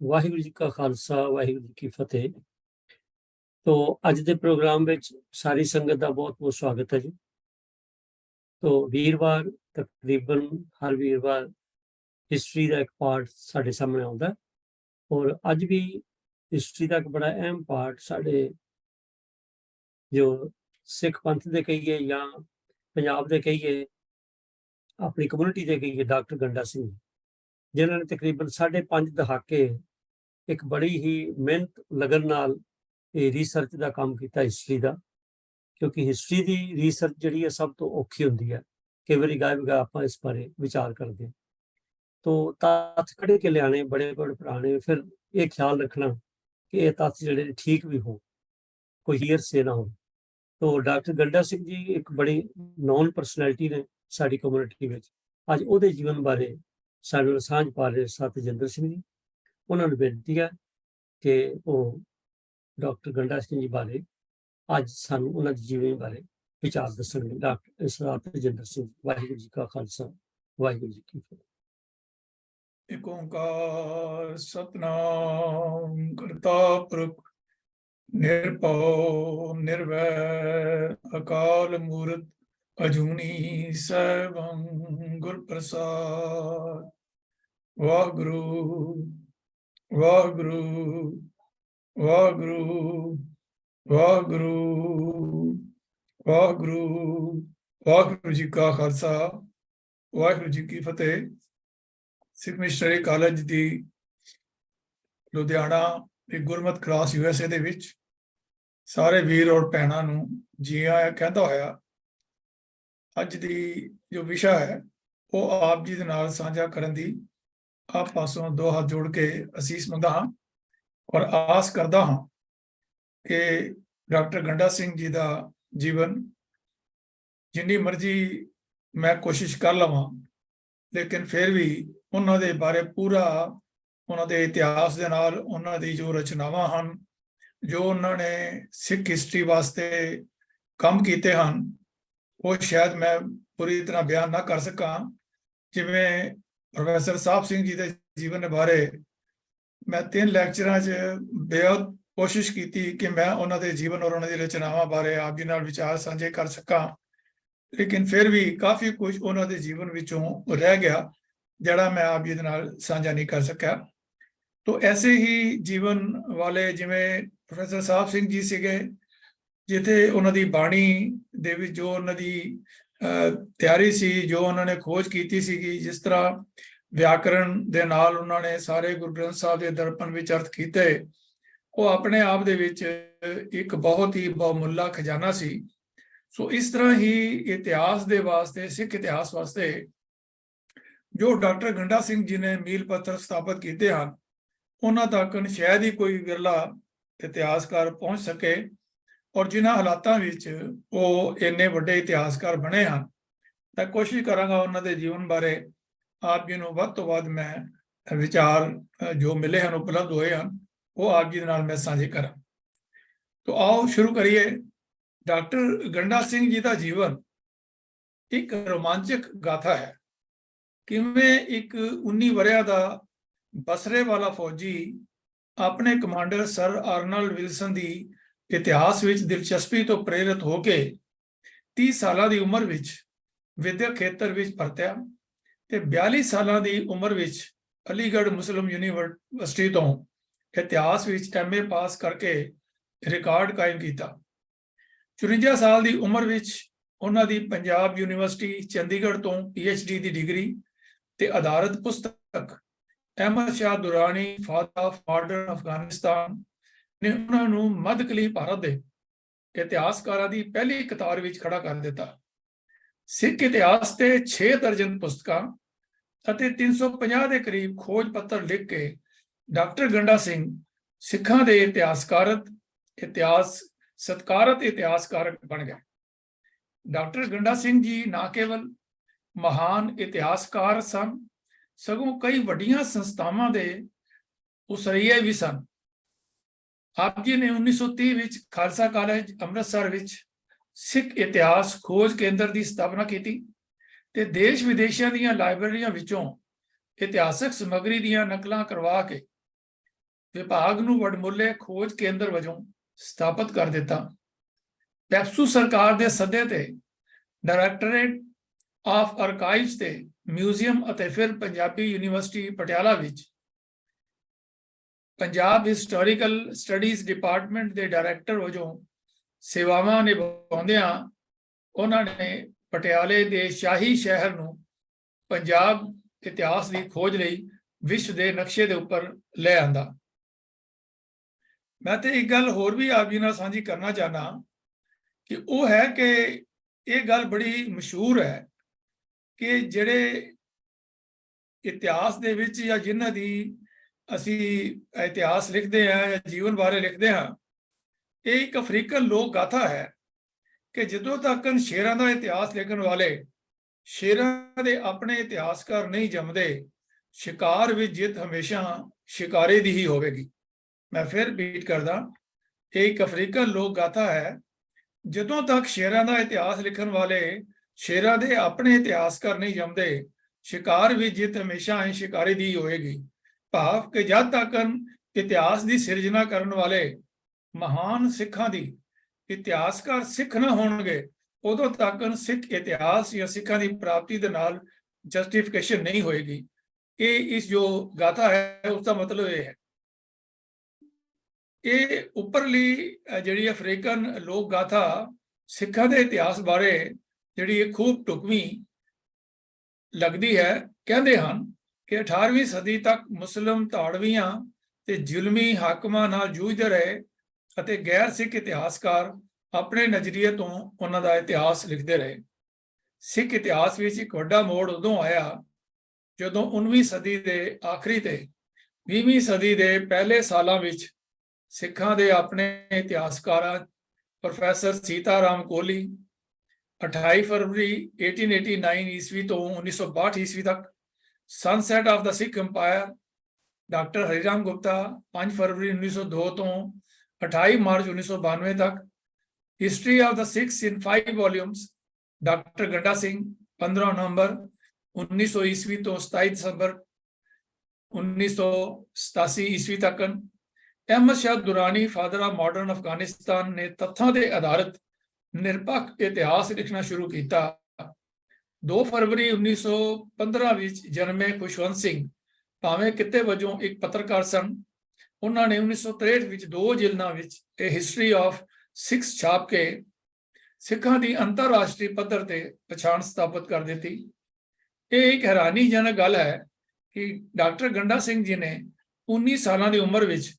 ਵਾਹਿਗੁਰੂ ਜੀ ਕਾ ਖਾਲਸਾ ਵਾਹਿਗੁਰੂ ਜੀ ਕੀ ਫਤਿਹ। तो ਅੱਜ ਦੇ ਪ੍ਰੋਗਰਾਮ ਵਿੱਚ ਸਾਰੀ ਸੰਗਤ ਦਾ ਬਹੁਤ-ਬਹੁਤ ਸਵਾਗਤ ਹੈ ਜੀ। तो ਵੀਰਵਾਰ ਤਕਰੀਬਨ ਹਰ ਵੀਰਵਾਰ ਹਿਸਟਰੀ ਦਾ ਇੱਕ ਪਾਰਟ ਸਾਡੇ ਸਾਹਮਣੇ ਆਉਂਦਾ ਔਰ ਅੱਜ ਵੀ ਹਿਸਟਰੀ ਦਾ ਇੱਕ ਬੜਾ ਅਹਿਮ ਪਾਰਟ ਸਾਡੇ ਜੋ ਸਿੱਖ ਪੰਥ ਦੇ ਕਹੀਏ ਜਾਂ ਪੰਜਾਬ ਦੇ ਕਹੀਏ, ਆਪਣੀ ਕਮਿਊਨਿਟੀ ਦੇ ਕਹੀਏ, ਡਾਕਟਰ ਗੰਡਾ ਸਿੰਘ, ਜਿਨ੍ਹਾਂ ਨੇ ਤਕਰੀਬਨ 5.5 ਦਹਾਕੇ ਇੱਕ ਬੜੀ ਹੀ ਮਿਹਨਤ ਲਗਨ ਨਾਲ ਇਹ ਰਿਸਰਚ ਦਾ ਕੰਮ ਕੀਤਾ ਹਿਸਟਰੀ ਦਾ, ਕਿਉਂਕਿ ਹਿਸਟਰੀ ਦੀ ਰਿਸਰਚ ਜਿਹੜੀ ਹੈ ਸਭ ਤੋਂ ਔਖੀ ਹੁੰਦੀ ਹੈ। ਕਈ ਵਾਰੀ ਗਾਇਬ ਆਪਾਂ ਇਸ ਬਾਰੇ ਵਿਚਾਰ ਕਰਦੇ ਹਾਂ, तो तत्थ कढ़ के लियाने बड़े बड़े पुराने, फिर ये ख्याल रखना कि ये तत्थ ਜਿਹੜੇ ठीक भी हो, कोई हीयर से ना हो। तो डॉक्टर गंडा सिंह जी एक बड़ी नॉन परसनैलिटी ने साड़ी कम्यूनिटी में। अज ਉਹਦੇ जीवन बारे ਸਾਡੇ ਨਾਲ ਸਾਂਝ ਪਾ ਰਹੇ ਸਾਥੀ ਜਿੰਦਰ ਸਿੰਘ ਜੀ। ਉਹਨਾਂ ਨੂੰ ਬੇਨਤੀ ਹੈ ਕਿ ਉਹ ਡਾਕਟਰ ਗੰਡਾ ਸਿੰਘ ਜੀ ਬਾਰੇ ਅੱਜ ਸਾਨੂੰ ਉਹਨਾਂ ਦੇ ਜੀਵਨ ਬਾਰੇ ਵਿਚਾਰ ਦੱਸਣਗੇ। ਡਾਕਟਰ ਸਾਥੀ ਜਿੰਦਰ ਸਿੰਘ, ਵਾਹਿਗੁਰੂ ਜੀ ਕਾ ਖਾਲਸਾ ਵਾਹਿਗੁਰੂ ਜੀ ਕੀ ਫਤਿਹ। एक ओंकार सतनाम करता पुरख निर्भव निर्वैर अकाल मूर्त अजूनी सैभं गुर प्रसाद। वाहगुरु वाहगुरु वाहगुरु वाहगुरु वाहगुरु वाहगुरु जी का खालसा वाहगुरु जी की फतेह। ਸਿੱਖ ਮਿਸ਼ਨਰੀ ਕਾਲਜ ਦੀ ਲੁਧਿਆਣਾ ਦੀ ਗੁਰਮਤ ਕਲਾਸ USA ਦੇ ਵਿੱਚ ਸਾਰੇ ਵੀਰ ਔਰ ਭੈਣਾਂ ਨੂੰ ਜੀ ਆਇਆਂ ਕਹਿੰਦਾ ਹੋਇਆ, ਅੱਜ ਦੀ ਜੋ ਵਿਸ਼ਾ ਹੈ ਉਹ ਆਪ ਜੀ ਦੇ ਨਾਲ ਸਾਂਝਾ ਕਰਨ ਦੀ ਆਪ ਪਾਸੋਂ ਦੋ ਹੱਥ ਜੋੜ ਕੇ ਅਸੀਸ ਮੰਗਦਾ ਹਾਂ ਔਰ ਆਸ ਕਰਦਾ ਹਾਂ ਕਿ ਡਾਕਟਰ ਗੰਡਾ ਸਿੰਘ ਜੀ ਦਾ ਜੀਵਨ ਜਿੰਨੀ ਮਰਜ਼ੀ ਮੈਂ ਕੋਸ਼ਿਸ਼ ਕਰ ਲਵਾਂ, ਲੇਕਿਨ ਫਿਰ ਵੀ ਉਹਨਾਂ ਦੇ ਬਾਰੇ ਪੂਰਾ, ਉਹਨਾਂ ਦੇ ਇਤਿਹਾਸ ਦੇ ਨਾਲ, ਉਹਨਾਂ ਦੀ ਜੋ ਰਚਨਾਵਾਂ ਹਨ, ਜੋ ਉਹਨਾਂ ਨੇ ਸਿੱਖ ਹਿਸਟਰੀ ਵਾਸਤੇ ਕੰਮ ਕੀਤੇ ਹਨ, ਉਹ ਸ਼ਾਇਦ ਮੈਂ ਪੂਰੀ ਤਰ੍ਹਾਂ ਬਿਆਨ ਨਾ ਕਰ ਸਕਾਂ। ਜਿਵੇਂ ਪ੍ਰੋਫੈਸਰ ਸਾਹਿਬ ਸਿੰਘ ਜੀ ਦੇ ਜੀਵਨ ਦੇ ਬਾਰੇ ਮੈਂ 3 ਲੈਕਚਰਾਂ 'ਚ ਬੇਹੱਦ ਕੋਸ਼ਿਸ਼ ਕੀਤੀ ਕਿ ਮੈਂ ਉਹਨਾਂ ਦੇ ਜੀਵਨ ਔਰ ਉਹਨਾਂ ਦੀ ਰਚਨਾਵਾਂ ਬਾਰੇ ਆਪ ਜੀ ਨਾਲ ਵਿਚਾਰ ਸਾਂਝੇ ਕਰ ਸਕਾਂ, ਲੇਕਿਨ ਫਿਰ ਵੀ ਕਾਫੀ ਕੁਝ ਉਹਨਾਂ ਦੇ ਜੀਵਨ ਵਿੱਚੋਂ ਰਹਿ ਗਿਆ ਜਿਹੜਾ ਮੈਂ ਆਪ ਜੀ ਦੇ ਨਾਲ ਸਾਂਝਾ ਨਹੀਂ ਕਰ ਸਕਿਆ। ਤੋ ਐਸੇ ਹੀ ਜੀਵਨ ਵਾਲੇ ਜਿਵੇਂ ਪ੍ਰੋਫੈਸਰ ਸਾਹਿਬ ਸਿੰਘ ਜੀ ਸੀਗੇ, ਜਿੱਥੇ ਉਹਨਾਂ ਦੀ ਬਾਣੀ ਦੇ ਵਿੱਚ ਜੋ ਉਹਨਾਂ ਦੀ ਤਿਆਰੀ ਸੀ, ਜੋ ਉਹਨਾਂ ਨੇ ਖੋਜ ਕੀਤੀ ਸੀਗੀ, ਜਿਸ ਤਰ੍ਹਾਂ ਵਿਆਕਰਣ ਦੇ ਨਾਲ ਉਹਨਾਂ ਨੇ ਸਾਰੇ ਗੁਰੂ ਗ੍ਰੰਥ ਸਾਹਿਬ ਦੇ ਦਰਪਣ ਵਿੱਚ ਅਰਥ ਕੀਤੇ, ਉਹ ਆਪਣੇ ਆਪ ਦੇ ਵਿੱਚ ਇੱਕ ਬਹੁਤ ਹੀ ਬਹੁਮੁੱਲਾ ਖਜ਼ਾਨਾ ਸੀ। ਸੋ ਇਸ ਤਰ੍ਹਾਂ ਹੀ ਇਤਿਹਾਸ ਦੇ ਵਾਸਤੇ, ਸਿੱਖ ਇਤਿਹਾਸ ਵਾਸਤੇ ਜੋ ਡਾਕਟਰ ਗੰਡਾ ਸਿੰਘ ਜੀ ਨੇ ਮੀਲ ਪੱਥਰ ਸਥਾਪਿਤ ਕੀਤੇ ਹਨ, ਉਹਨਾਂ ਤੱਕ ਸ਼ਾਇਦ ਹੀ ਕੋਈ ਵਿਰਲਾ ਇਤਿਹਾਸਕਾਰ ਪਹੁੰਚ ਸਕੇ ਔਰ ਜਿਨ੍ਹਾਂ ਹਾਲਾਤਾਂ ਵਿੱਚ ਉਹ ਇੰਨੇ ਵੱਡੇ ਇਤਿਹਾਸਕਾਰ ਬਣੇ ਹਨ। ਤਾਂ ਕੋਸ਼ਿਸ਼ ਕਰਾਂਗਾ ਉਹਨਾਂ ਦੇ ਜੀਵਨ ਬਾਰੇ ਆਪ ਜੀ ਨੂੰ ਵੱਧ ਤੋਂ ਵੱਧ ਮੈਂ ਵਿਚਾਰ ਜੋ ਮਿਲੇ ਹਨ, ਉਪਲਬਧ ਹੋਏ ਹਨ, ਉਹ ਆਪ ਜੀ ਦੇ ਨਾਲ ਮੈਂ ਸਾਂਝੇ ਕਰਾਂ। ਤਾਂ ਆਓ ਸ਼ੁਰੂ ਕਰੀਏ। ਡਾਕਟਰ ਗੰਡਾ ਸਿੰਘ ਜੀ ਦਾ ਜੀਵਨ ਇੱਕ ਰੋਮਾਂਚਕ ਗਾਥਾ ਹੈ। ਕਿਵੇਂ ਇੱਕ 19 ਵਰ੍ਹਿਆਂ ਦਾ ਬਸਰੇ ਵਾਲਾ ਫੌਜੀ ਆਪਣੇ ਕਮਾਂਡਰ ਸਰ ਆਰਨਲਡ ਵਿਲਸਨ ਦੀ ਇਤਿਹਾਸ ਵਿੱਚ ਦਿਲਚਸਪੀ ਤੋਂ ਪ੍ਰੇਰਿਤ ਹੋ ਕੇ 30 ਸਾਲਾਂ ਦੀ ਉਮਰ ਵਿੱਚ ਵਿਦਿਅਕ ਖੇਤਰ ਵਿੱਚ ਪਰਤਿਆ ਤੇ 42 ਸਾਲਾਂ ਦੀ ਉਮਰ ਵਿੱਚ ਅਲੀਗੜ੍ਹ ਮੁਸਲਿਮ ਯੂਨੀਵਰਸਿਟੀ ਤੋਂ ਇਤਿਹਾਸ ਵਿੱਚ MA ਪਾਸ ਕਰਕੇ ਰਿਕਾਰਡ ਕਾਇਮ ਕੀਤਾ। 54 ਸਾਲ ਦੀ ਉਮਰ ਵਿੱਚ ਉਹਨਾਂ ਦੀ ਪੰਜਾਬ ਯੂਨੀਵਰਸਿਟੀ ਚੰਡੀਗੜ੍ਹ ਤੋਂ PhD ਦੀ ਡਿਗਰੀ ਤੇ ਆਧਾਰਿਤ ਪੁਸਤਕ Ahmad Shah Durrani father of modern Afghanistan ਨੇ ਉਹਨਾਂ ਨੂੰ ਮੱਧਕਾਲੀ ਭਾਰਤ ਦੇ ਇਤਿਹਾਸਕਾਰਾਂ ਦੀ ਪਹਿਲੀ ਕਤਾਰ ਵਿੱਚ ਖੜਾ ਕਰ ਦਿੱਤਾ। ਸਿੱਖ ਇਤਿਹਾਸ ਤੇ 6 ਦਰਜਨ ਪੁਸਤਕਾਂ ਅਤੇ 350 ਦੇ ਕਰੀਬ ਖੋਜ ਪੱਤਰ ਲਿਖ ਕੇ ਡਾਕਟਰ ਗੰਡਾ ਸਿੰਘ ਸਿੱਖਾਂ ਦੇ ਸਤਿਕਾਰਤ ਇਤਿਹਾਸਕਾਰ ਬਣ ਗਏ। ਡਾਕਟਰ ਗੰਡਾ ਸਿੰਘ ਜੀ ਨਾ ਕੇਵਲ ਮਹਾਨ ਇਤਿਹਾਸਕਾਰ ਸਨ, ਸਗੋਂ ਕਈ ਵੱਡੀਆਂ ਸੰਸਥਾਵਾਂ ਦੇ ਉਸਰਈਏ ਵੀ ਸਨ। ਆਪ ਜੀ ਨੇ 1930 ਵਿੱਚ ਖਾਲਸਾ ਕਾਲਜ ਅੰਮ੍ਰਿਤਸਰ ਵਿੱਚ ਸਿੱਖ ਇਤਿਹਾਸ ਖੋਜ ਕੇਂਦਰ ਦੀ ਸਥਾਪਨਾ ਕੀਤੀ ਤੇ ਦੇਸ਼ ਵਿਦੇਸ਼ਾਂ ਦੀਆਂ ਲਾਇਬ੍ਰੇਰੀਆਂ ਵਿੱਚੋਂ ਇਤਿਹਾਸਕ ਸਮੱਗਰੀ ਦੀਆਂ ਨਕਲਾਂ ਕਰਵਾ ਕੇ ਵਿਭਾਗ ਨੂੰ ਵਡਮੁੱਲੇ ਖੋਜ ਕੇਂਦਰ ਵਜੋਂ ਸਥਾਪਿਤ ਕਰ ਦਿੱਤਾ। ਪੈਪਸੂ ਸਰਕਾਰ ਦੇ ਸੱਦੇ ਤੇ ਡਾਇਰੈਕਟੋਰੇਟ ਆਫ ਆਰਕਾਈਵਜ਼ ਤੇ ਮਿਊਜ਼ੀਅਮ ਅਤੇ ਫਿਰ ਪੰਜਾਬੀ ਯੂਨੀਵਰਸਿਟੀ ਪਟਿਆਲਾ ਵਿੱਚ ਪੰਜਾਬ ਹਿਸਟੋਰੀਕਲ ਸਟੱਡੀਜ਼ ਡਿਪਾਰਟਮੈਂਟ ਦੇ ਡਾਇਰੈਕਟਰ ਵਜੋਂ ਸੇਵਾਵਾਂ ਨਿਭਾਉਂਦਿਆਂ ਉਹਨਾਂ ਨੇ ਪਟਿਆਲੇ ਦੇ ਸ਼ਾਹੀ ਸ਼ਹਿਰ ਨੂੰ ਪੰਜਾਬ ਇਤਿਹਾਸ ਦੀ ਖੋਜ ਲਈ ਵਿਸ਼ਵ ਦੇ ਨਕਸ਼ੇ ਦੇ ਉੱਪਰ ਲੈ ਆਂਦਾ। ਮੈਂ ਤੇ ਇੱਕ ਗੱਲ ਹੋਰ ਵੀ ਆਪ ਜੀ ਨਾਲ ਸਾਂਝੀ ਕਰਨਾ ਚਾਹਨਾ ਕਿ ਉਹ ਹੈ ਕਿ ਇਹ ਗੱਲ ਬੜੀ ਮਸ਼ਹੂਰ ਹੈ ਕਿ ਜਿਹੜੇ ਇਤਿਹਾਸ ਦੇ ਵਿੱਚ ਜਾਂ ਜਿਨ੍ਹਾਂ ਦੀ ਅਸੀਂ ਇਤਿਹਾਸ ਲਿਖਦੇ ਹਾਂ ਜਾਂ ਜੀਵਨ ਬਾਰੇ ਲਿਖਦੇ ਹਾਂ, ਇਹ ਇੱਕ ਅਫਰੀਕਨ ਲੋਕ ਗਾਥਾ ਹੈ ਕਿ ਜਦੋਂ ਤੱਕ ਸ਼ੇਰਾਂ ਦਾ ਇਤਿਹਾਸ ਲਿਖਣ ਵਾਲੇ ਸ਼ੇਰਾਂ ਦੇ ਆਪਣੇ ਇਤਿਹਾਸਕਾਰ ਨਹੀਂ ਜੰਮਦੇ, ਸ਼ਿਕਾਰ ਵਿੱਚ ਜਿੱਤ ਹਮੇਸ਼ਾ ਸ਼ਿਕਾਰੀ ਦੀ ਹੀ ਹੋਵੇਗੀ। ਮੈਂ ਫਿਰ ਰਿਪੀਟ ਕਰਦਾ, ਇਹ ਇੱਕ ਅਫਰੀਕਨ ਲੋਕ ਗਾਥਾ ਹੈ, ਜਦੋਂ ਤੱਕ ਸ਼ੇਰਾਂ ਦਾ ਇਤਿਹਾਸ ਲਿਖਣ ਵਾਲੇ ਸ਼ੇਰਾਂ ਦੇ ਆਪਣੇ ਇਤਿਹਾਸਕਾਰ ਨਹੀਂ ਜੰਮਦੇ, ਸ਼ਿਕਾਰ ਵਿੱਚ ਜਿੱਤ ਹਮੇਸ਼ਾ ਹੀ ਸ਼ਿਕਾਰੀ ਦੀ ਹੋਵੇਗੀ। ਭਾਵ ਕਿ ਜਦ ਤੱਕ ਇਤਿਹਾਸ ਦੀ ਸਿਰਜਣਾ ਕਰਨ ਵਾਲੇ ਮਹਾਨ ਸਿੱਖਾਂ ਦੀ ਇਤਿਹਾਸਕਾਰ ਸਿੱਖ ਨਾ ਹੋਣਗੇ, ਉਦੋਂ ਤੱਕ ਸਿੱਖ ਇਤਿਹਾਸ ਜਾਂ ਸਿੱਖਾਂ ਦੀ ਪ੍ਰਾਪਤੀ ਦੇ ਨਾਲ ਜਸਟੀਫਿਕੇਸ਼ਨ ਨਹੀਂ ਹੋਏਗੀ। ਇਹ ਇਸ ਜੋ ਗਾਥਾ ਹੈ ਉਸ ਦਾ ਮਤਲਬ ਇਹ ਹੈ। ਇਹ ਉੱਪਰਲੀ ਜਿਹੜੀ ਅਫਰੀਕਨ ਲੋਕ ਗਾਥਾ ਸਿੱਖਾਂ ਦੇ ਇਤਿਹਾਸ ਬਾਰੇ ਜਿਹੜੀ ਇਹ ਖੂਬ ਢੁਕਵੀਂ ਲੱਗਦੀ ਹੈ। ਕਹਿੰਦੇ ਹਨ ਕਿ 18ਵੀਂ ਸਦੀ ਤੱਕ ਮੁਸਲਿਮ ਧਾੜਵੀਆਂ ਤੇ ਜ਼ੁਲਮੀ ਹਾਕਮਾਂ ਨਾਲ ਜੂਝਦੇ ਰਹੇ ਅਤੇ ਗੈਰ ਸਿੱਖ ਇਤਿਹਾਸਕਾਰ ਆਪਣੇ ਨਜ਼ਰੀਏ ਤੋਂ ਉਹਨਾਂ ਦਾ ਇਤਿਹਾਸ ਲਿਖਦੇ ਰਹੇ। ਸਿੱਖ ਇਤਿਹਾਸ ਵਿੱਚ ਇੱਕ ਵੱਡਾ ਮੋੜ ਉਦੋਂ ਆਇਆ ਜਦੋਂ 19ਵੀਂ ਸਦੀ ਦੇ ਆਖਰੀ ਤੇ 20ਵੀਂ ਸਦੀ ਦੇ ਪਹਿਲੇ ਸਾਲਾਂ ਵਿੱਚ ਸਿੱਖਾਂ ਦੇ ਆਪਣੇ ਇਤਿਹਾਸਕਾਰਾਂ ਪ੍ਰੋਫੈਸਰ ਸੀਤਾਰਾਮ ਕੋਹਲੀ 28 ਫਰਵਰੀ 1889 ਈਸਵੀ ਤੋਂ 1962 ਈਸਵੀ ਤੱਕ, sunset of the Sikh empire doctor Hariram Gupta 5 ਫਰਵਰੀ 1902 ਤੋਂ 28 ਮਾਰਚ 1992 ਤੱਕ, history of the Sikhs in 5 volumes doctor Ganda Singh 15 ਨਵੰਬਰ 1900 ਈਸਵੀ ਤੋਂ 27 ਦਸੰਬਰ 1987 ਈਸਵੀ ਤੱਕ, Ahmad Shah Durrani father of modern Afghanistan ਨੇ ਤੱਥਾਂ ਤੇ ਆਧਾਰਿਤ ਨਿਰਪੱਖ ਇਤਿਹਾਸ ਲਿਖਣਾ ਸ਼ੁਰੂ ਕੀਤਾ। 2 ਫਰਵਰੀ 1915 ਵਿੱਚ ਜਨਮੇ ਖੁਸ਼ਵੰਤ ਸਿੰਘ ਭਾਵੇਂ ਕਿਤੇ ਵਜੋਂ ਇੱਕ ਪੱਤਰਕਾਰ ਸਨ। ਉਹਨਾਂ ਨੇ 1963 ਵਿੱਚ 2 ਜਿਲਦਾਂ ਵਿੱਚ ਇਹ ਹਿਸਟਰੀ ਆਫ ਸਿੱਖਸ ਛਾਪ ਕੇ ਸਿੱਖਾਂ ਦੀ ਅੰਤਰਰਾਸ਼ਟਰੀ ਪੱਧਰ ਤੇ ਪਛਾਣ ਸਥਾਪਿਤ ਕਰ ਦਿੱਤੀ। ਇਹ ਇੱਕ ਹੈਰਾਨੀਜਨਕ ਗੱਲ ਹੈ ਕਿ ਡਾਕਟਰ ਗੰਡਾ ਸਿੰਘ ਜੀ ਨੇ 19 ਸਾਲਾਂ ਦੀ ਉਮਰ ਵਿੱਚ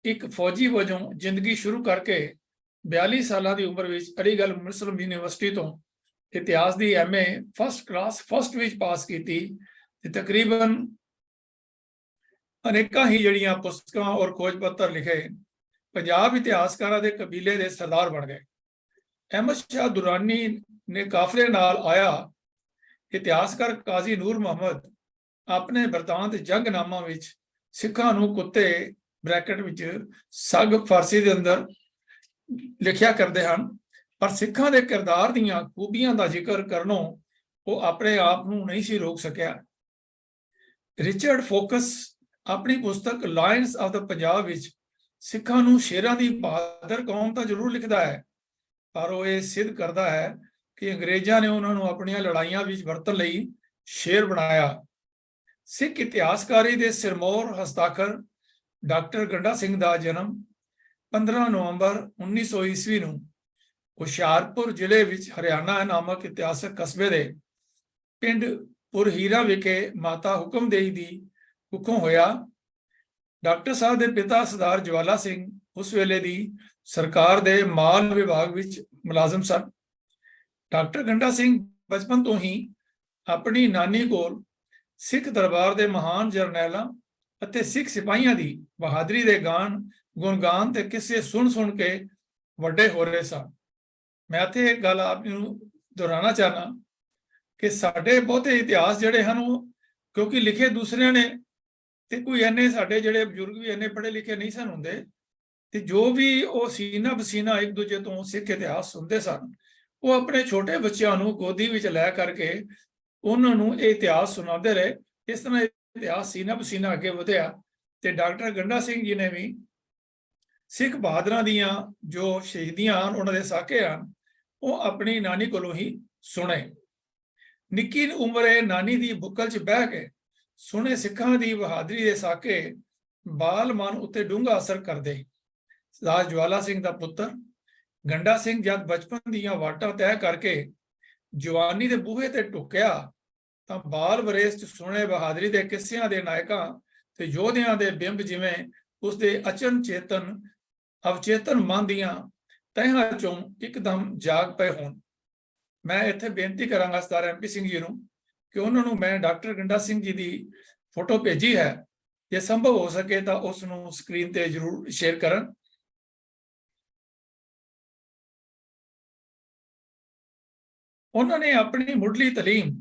ਇੱਕ ਫੌਜੀ ਵਜੋਂ ਜ਼ਿੰਦਗੀ ਸ਼ੁਰੂ ਕਰਕੇ 42 ਸਾਲਾਂ ਦੀ ਉਮਰ ਵਿੱਚ ਅਲੀਗੜ੍ਹ ਮੁਸਲਿਮ ਯੂਨੀਵਰਸਿਟੀ ਤੋਂ ਇਤਿਹਾਸ ਦੀ MA ਫਸਟ ਕਲਾਸ ਫਸਟ ਵਿੱਚ ਪਾਸ ਕੀਤੀ ਤੇ ਤਕਰੀਬਨ ਅਨੇਕਾਂ ਹੀ ਜਿਹੜੀਆਂ ਪੁਸਤਕਾਂ ਔਰ ਖੋਜ ਪੱਤਰ ਲਿਖੇ। ਪੰਜਾਬ ਇਤਿਹਾਸਕਾਰਾਂ ਦੇ ਕਬੀਲੇ ਦੇ ਸਰਦਾਰ ਬਣ ਗਏ। ਅਹਿਮਦ ਸ਼ਾਹ ਦੁਰਾਨੀ ਨੇ ਕਾਫਲੇ ਨਾਲ ਆਇਆ। ਇਤਿਹਾਸਕਾਰ ਕਾਜ਼ੀ ਨੂਰ ਮੁਹੰਮਦ ਆਪਣੇ ਬਰਤਾਂਤ ਜੰਗਨਾਮਾ ਵਿੱਚ ਸਿੱਖਾਂ ਨੂੰ ਕੁੱਤੇ ਬ੍ਰੈਕਟ ਵਿੱਚ ਸੱਗ ਫਾਰਸੀ ਦੇ ਅੰਦਰ ਲਿਖਿਆ ਕਰਦੇ ਹਨ, ਪਰ ਸਿੱਖਾਂ ਦੇ ਕਿਰਦਾਰ ਦੀਆਂ ਖੂਬੀਆਂ ਦਾ ਜ਼ਿਕਰ ਕਰਨੋਂ ਉਹ ਆਪਣੇ ਆਪ ਨੂੰ ਨਹੀਂ ਸੀ ਰੋਕ ਸਕਿਆ। ਰਿਚਰਡ ਫੋਕਸ ਆਪਣੀ ਪੁਸਤਕ ਲਾਇਨਸ ਆਫ ਦਾ ਪੰਜਾਬ ਵਿੱਚ ਸਿੱਖਾਂ ਨੂੰ ਸ਼ੇਰਾਂ ਦੀ ਬਹਾਦਰ ਕੌਮ ਤਾਂ ਜ਼ਰੂਰ ਲਿਖਦਾ ਹੈ, ਪਰ ਉਹ ਇਹ ਸਿੱਧ ਕਰਦਾ ਹੈ ਕਿ ਅੰਗਰੇਜ਼ਾਂ ਨੇ ਉਹਨਾਂ ਨੂੰ ਆਪਣੀਆਂ ਲੜਾਈਆਂ ਵਿੱਚ ਵਰਤਣ ਲਈ ਸ਼ੇਰ ਬਣਾਇਆ। ਸਿੱਖ ਇਤਿਹਾਸਕਾਰੀ ਦੇ ਸਿਰਮੌਰ ਹਸਤਾਖਰ ਡਾਕਟਰ ਗੰਡਾ ਸਿੰਘ ਦਾ ਜਨਮ 15 ਨਵੰਬਰ 1900 ਈਸਵੀ ਨੂੰ ਹੁਸ਼ਿਆਰਪੁਰ ਜ਼ਿਲ੍ਹੇ ਵਿੱਚ ਹਰਿਆਣਾ ਨਾਮਕ ਇਤਿਹਾਸਕ ਕਸਬੇ ਦੇ ਪਿੰਡ ਪੁਰਹੀਰਾ ਵਿਖੇ ਮਾਤਾ ਹੁਕਮਦੇਈ ਦੀ ਕੁੱਖੋਂ ਹੋਇਆ। ਡਾਕਟਰ ਸਾਹਿਬ ਦੇ ਪਿਤਾ ਸਰਦਾਰ ਜਵਾਲਾ ਸਿੰਘ ਉਸ ਵੇਲੇ ਦੀ ਸਰਕਾਰ ਦੇ ਮਾਲ ਵਿਭਾਗ ਵਿੱਚ ਮੁਲਾਜ਼ਮ ਸਨ। ਡਾਕਟਰ ਗੰਡਾ ਸਿੰਘ ਬਚਪਨ ਤੋਂ ਹੀ ਆਪਣੀ ਨਾਨੀ ਕੋਲ ਸਿੱਖ ਦਰਬਾਰ ਦੇ ਮਹਾਨ ਜਰਨੈਲਾਂ ਅਤੇ ਸਿੱਖ ਸਿਪਾਹੀਆਂ ਦੀ ਬਹਾਦਰੀ ਦੇ ਗੁਣਗਾਨ ਤੇ ਕਿਸੇ ਸੁਣ ਕੇ ਵੱਡੇ ਹੋ ਰਹੇ ਸਨ। ਮੈਂ ਤੇ ਇਹ ਗੱਲ ਆਪ ਨੂੰ ਦੁਹਰਾਉਣਾ ਚਾਹਨਾ ਕਿ ਸਾਡੇ ਬਹੁਤੇ ਇਤਿਹਾਸ ਜਿਹੜੇ ਹਨ ਉਹ ਕਿਉਂਕਿ ਲਿਖੇ ਦੂਸਰਿਆਂ ਨੇ ਤੇ ਕੋਈ ਇੰਨੇ ਸਾਡੇ ਜਿਹੜੇ ਬਜ਼ੁਰਗ ਵੀ ਇੰਨੇ ਪੜ੍ਹੇ ਲਿਖੇ ਨਹੀਂ ਸਨ ਹੁੰਦੇ, ਤੇ ਜੋ ਵੀ ਉਹ ਸੀਨਾ ਬਸੀਨਾ ਇੱਕ ਦੂਜੇ ਤੋਂ ਸਿੱਖ ਇਤਿਹਾਸ ਸੁਣਦੇ ਸਨ, ਉਹ ਆਪਣੇ ਛੋਟੇ ਬੱਚਿਆਂ ਨੂੰ ਗੋਦੀ ਵਿੱਚ ਲੈ ਕਰਕੇ ਉਹਨਾਂ ਨੂੰ ਇਹ ਇਤਿਹਾਸ ਸੁਣਾਉਂਦੇ ਰਹੇ। ਇਸ ਤਰ੍ਹਾਂ ਇਤਿਹਾਸ ਸੀਨਾ ਬਸੀਨਾ ਅੱਗੇ ਵਧਿਆ ਤੇ ਡਾਕਟਰ ਗੰਡਾ ਸਿੰਘ ਜੀ ਨੇ ਵੀ ਸਿੱਖ ਬਹਾਦਰਾਂ ਦੀਆਂ ਜੋ ਸ਼ਹੀਦੀਆਂ ਹਨ, ਉਹਨਾਂ ਦੇ ਸਾਕੇ ਹਨ, ਉਹ ਆਪਣੀ ਨਾਨੀ ਕੋਲੋਂ ਹੀ ਸੁਣੇ। ਨਿੱਕੀ ਉਮਰੇ ਨਾਨੀ ਦੀ ਬੁੱਕਲ 'ਚ ਬਹਿ ਕੇ ਸੁਣੇ ਸਿੱਖਾਂ ਦੀ ਬਹਾਦਰੀ ਦੇ ਸਾਕੇ ਬਾਲ ਮਨ ਉੱਤੇ ਡੂੰਘਾ ਅਸਰ ਕਰਦੇ। ਰਾਜ ਜਵਾਲਾ ਸਿੰਘ ਦਾ ਪੁੱਤਰ ਗੰਡਾ ਸਿੰਘ ਜਦ ਬਚਪਨ ਦੀਆਂ ਵਾਟਾਂ ਤੈਅ ਕਰਕੇ ਜਵਾਨੀ ਦੇ ਬੂਹੇ ਤੇ ਟੁਕਿਆ ਤਾਂ ਬਾਲ ਵਰੇਸ 'ਚ ਸੁਣੇ ਬਹਾਦਰੀ ਦੇ ਕਿੱਸਿਆਂ ਦੇ ਨਾਇਕਾਂ ਤੇ ਯੋਧਿਆਂ ਦੇ ਬਿੰਬ ਜਿਵੇਂ ਉਸਦੇ ਅਵਚੇਤਨ ਮਨ ਦੀਆਂ ਤਹਿਆਂ ਚੋਂ ਇੱਕਦਮ ਜਾਗ ਪਏ ਹੋਣ। ਮੈਂ ਇੱਥੇ ਬੇਨਤੀ ਕਰਾਂਗਾ ਸਰਦਾਰ MP ਸਿੰਘ ਜੀ ਨੂੰ ਕਿ ਉਹਨਾਂ ਨੂੰ ਮੈਂ ਡਾਕਟਰ ਗੰਡਾ ਸਿੰਘ ਜੀ ਦੀ ਫੋਟੋ ਭੇਜੀ ਹੈ, ਜੇ ਸੰਭਵ ਹੋ ਸਕੇ ਤਾਂ ਉਸ ਨੂੰ ਸਕਰੀਨ ਤੇ ਜ਼ਰੂਰ ਸ਼ੇਅਰ ਕਰਨ। ਉਹਨਾਂ ਨੇ ਆਪਣੀ ਮੁੱਢਲੀ ਤਾਲੀਮ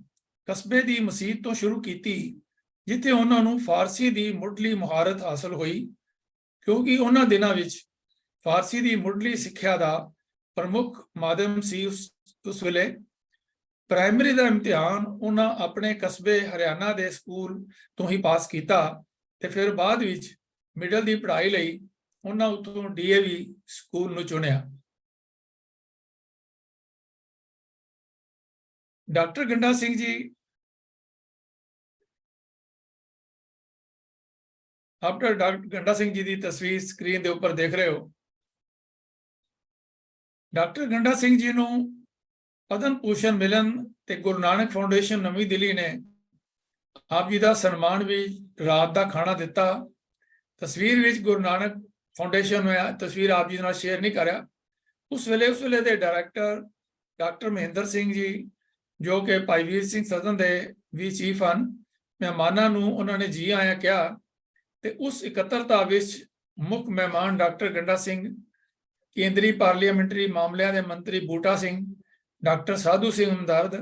ਕਸਬੇ ਦੀ ਮਸਜਿਦ ਤੋਂ ਸ਼ੁਰੂ ਕੀਤੀ, ਜਿੱਥੇ ਉਹਨਾਂ ਨੂੰ ਫਾਰਸੀ ਦੀ ਮੁੱਢਲੀ ਮੁਹਾਰਤ ਹਾਸਲ ਹੋਈ, ਕਿਉਂਕਿ ਉਹਨਾਂ ਦਿਨਾਂ ਵਿੱਚ ਫਾਰਸੀ ਦੀ ਮੁੱਢਲੀ ਸਿੱਖਿਆ ਦਾ ਪ੍ਰਮੁੱਖ ਮਾਧਿਅਮ ਸੀ। ਉਸ ਵੇਲੇ ਪ੍ਰਾਇਮਰੀ ਦਾ ਇਮਤਿਹਾਨ ਉਹਨਾਂ ਆਪਣੇ ਕਸਬੇ ਹਰਿਆਣਾ ਦੇ ਸਕੂਲ ਤੋਂ ਹੀ ਪਾਸ ਕੀਤਾ ਤੇ ਫਿਰ ਬਾਅਦ ਵਿੱਚ ਮਿਡਲ ਦੀ ਪੜ੍ਹਾਈ ਲਈ ਉਹਨਾਂ ਉੱਥੋਂ DAV ਸਕੂਲ ਨੂੰ ਚੁਣਿਆ। ਡਾਕਟਰ ਗੰਡਾ ਸਿੰਘ ਜੀ ਡਾਕਟਰ ਗੰਡਾ ਸਿੰਘ ਜੀ ਦੀ ਤਸਵੀਰ ਸਕਰੀਨ ਦੇ ਉੱਪਰ ਦੇਖ ਰਹੇ ਹੋ। ਡਾਕਟਰ ਗੰਡਾ ਸਿੰਘ ਜੀ ਨੂੰ ਪਦਮ ਭੂਸ਼ਣ ਮਿਲਣ ਤੇ ਗੁਰੂ ਨਾਨਕ ਫਾਊਂਡੇਸ਼ਨ ਨਵੀਂ ਦਿੱਲੀ ਨੇ ਆਪ ਜੀ ਦਾ ਸਨਮਾਨ ਵੀ ਰਾਤ ਦਾ ਖਾਣਾ ਦਿੱਤਾ। ਤਸਵੀਰ ਵਿੱਚ ਗੁਰੂ ਨਾਨਕ ਫਾਊਂਡੇਸ਼ਨ ਮੈਂ ਤਸਵੀਰ ਆਪ ਜੀ ਨਾਲ ਸ਼ੇਅਰ ਨਹੀਂ ਕਰਿਆ। ਉਸ ਵੇਲੇ ਦੇ ਡਾਇਰੈਕਟਰ ਡਾਕਟਰ ਮਹਿੰਦਰ ਸਿੰਘ ਜੀ, ਜੋ ਕਿ ਭਾਈ ਵੀਰ ਸਿੰਘ ਸਦਨ ਦੇ ਵੀ ਚੀਫ ਹਨ, ਮਹਿਮਾਨਾਂ ਨੂੰ ਉਹਨਾਂ ਨੇ ਜੀ ਆਇਆਂ ਕਿਹਾ ਤੇ ਉਸ ਇਕੱਤਰਤਾ ਵਿੱਚ ਮੁੱਖ ਮਹਿਮਾਨ ਡਾਕਟਰ ਗੰਡਾ ਸਿੰਘ, ਕੇਂਦਰੀ ਪਾਰਲੀਮੈਂਟਰੀ ਮਾਮਲਿਆਂ ਦੇ ਮੰਤਰੀ ਬੂਟਾ ਸਿੰਘ, ਡਾਕਟਰ ਸਾਧੂ ਸਿੰਘ ਹਮਦਰਦ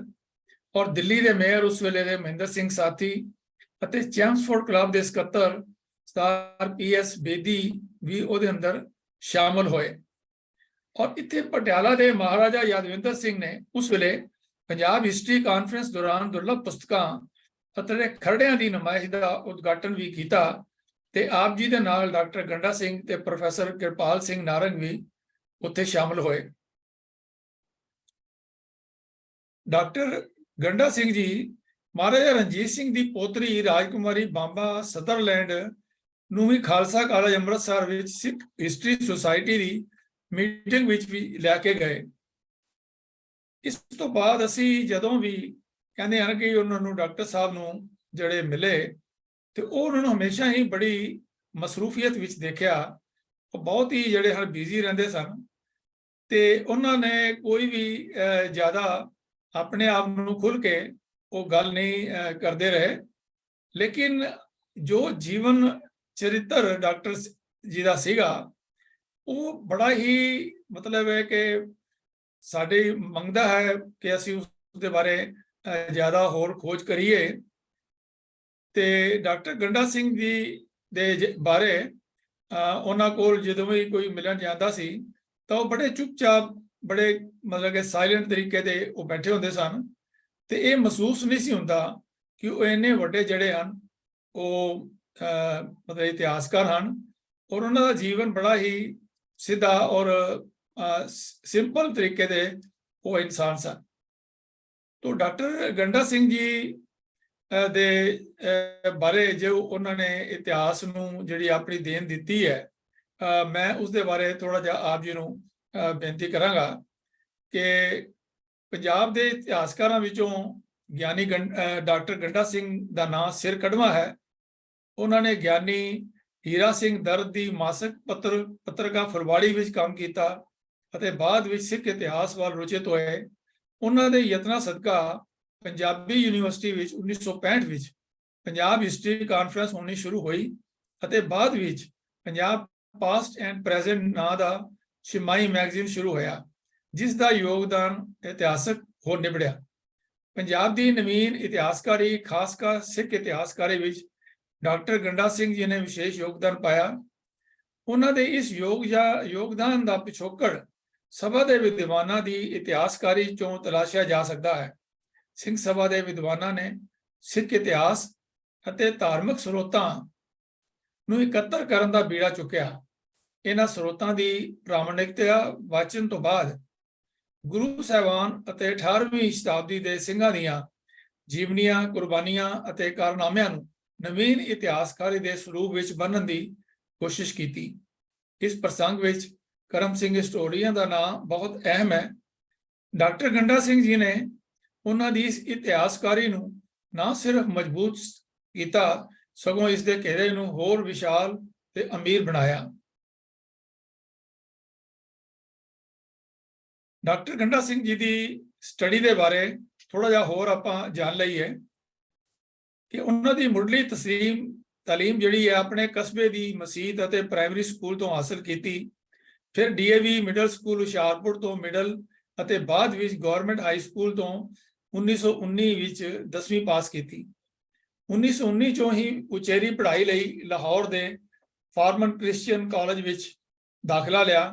ਔਰ ਦਿੱਲੀ ਦੇ ਮੇਅਰ ਉਸ ਵੇਲੇ ਦੇ ਮਹਿੰਦਰ ਸਿੰਘ ਸਾਥੀ ਅਤੇ ਚੈਮਸਫੋਰਡ ਕਲੱਬ ਦੇ ਸਕੱਤਰ ਸਰਦਾਰ PS ਬੇਦੀ ਵੀ ਉਹਦੇ ਅੰਦਰ ਸ਼ਾਮਲ ਹੋਏ। ਔਰ ਇੱਥੇ ਪਟਿਆਲਾ ਦੇ ਮਹਾਰਾਜਾ ਯਾਦਵਿੰਦਰ ਸਿੰਘ ਨੇ ਉਸ ਵੇਲੇ ਪੰਜਾਬ ਹਿਸਟਰੀ ਕਾਨਫਰੰਸ ਦੌਰਾਨ ਦੁਰਲਭ ਪੁਸਤਕਾਂ ਅਤੇ ਖਰੜਿਆਂ ਦੀ ਨੁਮਾਇਸ਼ ਦਾ ਉਦਘਾਟਨ ਵੀ ਕੀਤਾ ਤੇ ਆਪ ਜੀ ਦੇ ਨਾਲ ਡਾਕਟਰ ਗੰਡਾ ਸਿੰਘ ਤੇ ਪ੍ਰੋਫੈਸਰ ਕਿਰਪਾਲ ਸਿੰਘ ਨਾਰੰਗ ਵੀ ਉੱਥੇ ਸ਼ਾਮਲ ਹੋਏ। ਡਾਕਟਰ ਗੰਡਾ ਸਿੰਘ ਜੀ ਮਹਾਰਾਜਾ ਰਣਜੀਤ ਸਿੰਘ ਦੀ ਪੋਤਰੀ ਰਾਜਕੁਮਾਰੀ ਬਾਂਬਾ ਸਦਰਲੈਂਡ ਨੂੰ ਵੀ ਖਾਲਸਾ ਕਾਲਜ ਅੰਮ੍ਰਿਤਸਰ ਵਿੱਚ ਸਿੱਖ ਹਿਸਟਰੀ ਸੁਸਾਇਟੀ ਦੀ ਮੀਟਿੰਗ ਵਿੱਚ ਵੀ ਲੈ ਕੇ ਗਏ। ਇਸ ਤੋਂ ਬਾਅਦ ਅਸੀਂ ਜਦੋਂ ਵੀ ਕਹਿੰਦੇ ਹਨ ਕਿ ਉਹਨਾਂ ਨੂੰ ਡਾਕਟਰ ਸਾਹਿਬ ਨੂੰ ਜਿਹੜੇ ਮਿਲੇ ਤੇ ਉਹ ਉਹਨਾਂ ਨੂੰ ਹਮੇਸ਼ਾ ਹੀ ਬੜੀ ਮਸਰੂਫੀਅਤ ਵਿੱਚ ਦੇਖਿਆ। ਉਹ ਬਹੁਤ ਹੀ ਜਿਹੜੇ ਹਨ ਬਿਜ਼ੀ ਰਹਿੰਦੇ ਸਨ ਤੇ ਉਹਨਾਂ ਨੇ ਕੋਈ ਵੀ ਜ਼ਿਆਦਾ ਆਪਣੇ ਆਪ ਨੂੰ ਖੁੱਲ੍ਹ ਕੇ ਉਹ ਗੱਲ ਨਹੀਂ ਕਰਦੇ ਰਹੇ। ਲੇਕਿਨ ਜੋ ਜੀਵਨ ਚਰਿੱਤਰ ਡਾਕਟਰ ਜੀ ਦਾ ਸੀਗਾ ਉਹ ਬੜਾ ਹੀ ਮਤਲਬ ਹੈ ਕਿ ਸਾਡੇ ਮੰਗਦਾ ਹੈ ਕਿ ਅਸੀਂ ਉਸ ਦੇ ਬਾਰੇ ਜ਼ਿਆਦਾ ਹੋਰ ਖੋਜ ਕਰੀਏ। ਤੇ ਡਾਕਟਰ ਗੰਡਾ ਸਿੰਘ ਜੀ ਦੇ ਬਾਰੇ ਉਹਨਾਂ ਕੋਲ ਜਦੋਂ ਵੀ ਕੋਈ ਮਿਲਣ ਜਾਂਦਾ ਸੀ ਤਾਂ ਉਹ ਬੜੇ ਚੁੱਪਚਾਪ, ਬੜੇ ਮਤਲਬ ਕਿ ਸਾਇਲੈਂਟ ਤਰੀਕੇ ਦੇ ਉਹ ਬੈਠੇ ਹੁੰਦੇ ਸਨ ਤੇ ਇਹ ਮਹਿਸੂਸ ਨਹੀਂ ਸੀ ਹੁੰਦਾ ਕਿ ਉਹ ਇੰਨੇ ਵੱਡੇ ਜਿਹੜੇ ਹਨ ਉਹ ਮਤਲਬ ਇਤਿਹਾਸਕਾਰ ਹਨ ਔਰ ਉਹਨਾਂ ਦਾ ਜੀਵਨ ਬੜਾ ਹੀ ਸਿੱਧਾ ਔਰ ਸਿੰਪਲ ਤਰੀਕੇ ਦੇ ਉਹ ਇਨਸਾਨ ਸਨ। तो डॉक्टर गंडा सिंह जी ਦੇ ਬਾਰੇ ਜੋ ਉਹਨਾਂ ਨੇ ਇਤਿਹਾਸ ਨੂੰ ਜਿਹੜੀ ਆਪਣੀ ਦੇਣ ਦਿੱਤੀ ਹੈ, ਮੈਂ ਉਸ ਦੇ ਬਾਰੇ ਥੋੜਾ ਜਿਹਾ ਆਪ ਜੀ ਨੂੰ ਬੇਨਤੀ ਕਰਾਂਗਾ ਕਿ ਪੰਜਾਬ ਦੇ ਇਤਿਹਾਸਕਾਰਾਂ ਵਿੱਚੋਂ ਗਿਆਨੀ ਡਾਕਟਰ ਗੰਡਾ ਸਿੰਘ ਦਾ ਨਾਮ ਸਿਰ ਕੱਢਵਾਂ ਹੈ। ਉਹਨਾਂ ਨੇ ਗਿਆਨੀ ਹੀਰਾ ਸਿੰਘ ਦਰਦ ਦੀ ਮਾਸਕ ਪੱਤਰਿਕਾ ਫੁਲਵਾੜੀ ਵਿੱਚ ਕੰਮ ਕੀਤਾ ਅਤੇ ਬਾਅਦ ਵਿੱਚ ਸਿੱਖ ਇਤਿਹਾਸ ਵੱਲ ਰੁਚਿਤ ਹੋਏ। ਉਹਨਾਂ ਦੇ ਯਤਨਾਂ ਸਦਕਾ ਪੰਜਾਬੀ ਯੂਨੀਵਰਸਿਟੀ ਵਿੱਚ 1965 ਵਿੱਚ ਪੰਜਾਬ ਹਿਸਟਰੀ ਕਾਨਫਰੰਸ ਹੋਣੀ ਸ਼ੁਰੂ ਹੋਈ ਅਤੇ ਬਾਅਦ ਵਿੱਚ ਪੰਜਾਬ ਪਾਸਟ ਐਂਡ ਪ੍ਰੈਜ਼ੈਂਟ ਨਾਂ ਦਾ ਛਿਮਾਈ ਮੈਗਜ਼ੀਨ ਸ਼ੁਰੂ ਹੋਇਆ, ਜਿਸ ਦਾ ਯੋਗਦਾਨ ਇਤਿਹਾਸਕ ਹੋ ਨਿਬੜਿਆ। ਪੰਜਾਬ ਦੀ ਨਵੀਨ ਇਤਿਹਾਸਕਾਰੀ, ਖਾਸਕਰ ਸਿੱਖ ਇਤਿਹਾਸਕਾਰੀ ਵਿੱਚ ਡਾਕਟਰ ਗੰਡਾ ਸਿੰਘ ਜੀ ਨੇ ਵਿਸ਼ੇਸ਼ ਯੋਗਦਾਨ ਪਾਇਆ। ਉਹਨਾਂ ਦੇ ਇਸ ਯੋਗਦਾਨ ਦਾ ਪਿਛੋਕੜ ਸਭਾ ਦੇ ਵਿਦਵਾਨਾਂ ਦੀ ਇਤਿਹਾਸਕਾਰੀ ਚੋਂ ਤਲਾਸ਼ਿਆ ਜਾ ਸਕਦਾ ਹੈ। ਸਿੰਘ ਸਭਾ ਦੇ ਵਿਦਵਾਨਾਂ ਨੇ ਸਿੱਖ ਇਤਿਹਾਸ ਅਤੇ ਧਾਰਮਿਕ ਸਰੋਤਾਂ ਨੂੰ ਇਕੱਤਰ ਕਰਨ ਦਾ ਬੀੜਾ ਚੁੱਕਿਆ। ਇਹਨਾਂ ਸਰੋਤਾਂ ਦੀ ਪ੍ਰਾਮਾਣਿਕਤਾ ਵਾਚਨ ਤੋਂ ਬਾਅਦ ਗੁਰੂ ਸਾਹਿਬਾਨ ਅਤੇ 18ਵੀਂ ਸ਼ਤਾਬਦੀ ਦੇ ਸਿੰਘਾਂ ਦੀਆਂ ਜੀਵਨੀਆਂ, ਕੁਰਬਾਨੀਆਂ ਅਤੇ ਕਾਰਨਾਮਿਆਂ ਨੂੰ ਨਵੀਨ ਇਤਿਹਾਸਕਾਰੀ ਦੇ ਸਰੂਪ ਵਿੱਚ ਬੰਨ੍ਹਣ ਦੀ ਕੋਸ਼ਿਸ਼ ਕੀਤੀ। ਇਸ ਪ੍ਰਸੰਗ ਵਿੱਚ ਕਰਮ ਸਿੰਘ ਹਿਸਟੋਰੀਅਨ ਦਾ ਨਾਮ ਬਹੁਤ ਅਹਿਮ ਹੈ। ਡਾਕਟਰ ਗੰਡਾ ਸਿੰਘ ਜੀ ਨੇ ਉਹਨਾਂ ਦੀ ਇਸ ਇਤਿਹਾਸਕਾਰੀ ਨੂੰ ਨਾ ਸਿਰਫ ਮਜ਼ਬੂਤ ਕੀਤਾ, ਸਗੋਂ ਇਸ ਦੇ ਘੇਰੇ ਨੂੰ ਹੋਰ ਵਿਸ਼ਾਲ ਤੇ ਅਮੀਰ ਬਣਾਇਆ। ਡਾਕਟਰ ਗੰਡਾ ਸਿੰਘ ਜੀ ਦੀ ਸਟੱਡੀ ਦੇ ਬਾਰੇ ਥੋੜਾ ਜਿਹਾ ਹੋਰ ਆਪਾਂ ਜਾਣ ਲਈਏ ਕਿ ਉਹਨਾਂ ਦੀ ਮੁੱਢਲੀ ਤਾਲੀਮ ਜਿਹੜੀ ਹੈ ਆਪਣੇ ਕਸਬੇ ਦੀ ਮਸੀਤ ਅਤੇ ਪ੍ਰਾਇਮਰੀ ਸਕੂਲ ਤੋਂ ਹਾਸਲ ਕੀਤੀ। ਫਿਰ DAV ਮਿਡਲ ਸਕੂਲ ਹੁਸ਼ਿਆਰਪੁਰ ਤੋਂ ਮਿਡਲ ਅਤੇ ਬਾਅਦ ਵਿੱਚ ਗਵਰਨਮੈਂਟ ਹਾਈ ਸਕੂਲ ਤੋਂ 1919 ਵਿੱਚ 10ਵੀਂ ਪਾਸ ਕੀਤੀ। 1919 ਚੋਂ ਹੀ ਉਚੇਰੀ ਪੜ੍ਹਾਈ ਲਈ ਲਾਹੌਰ ਦੇ ਫਾਰਮਨ ਕ੍ਰਿਸਚੀਅਨ ਕਾਲਜ ਵਿੱਚ ਦਾਖਲਾ ਲਿਆ।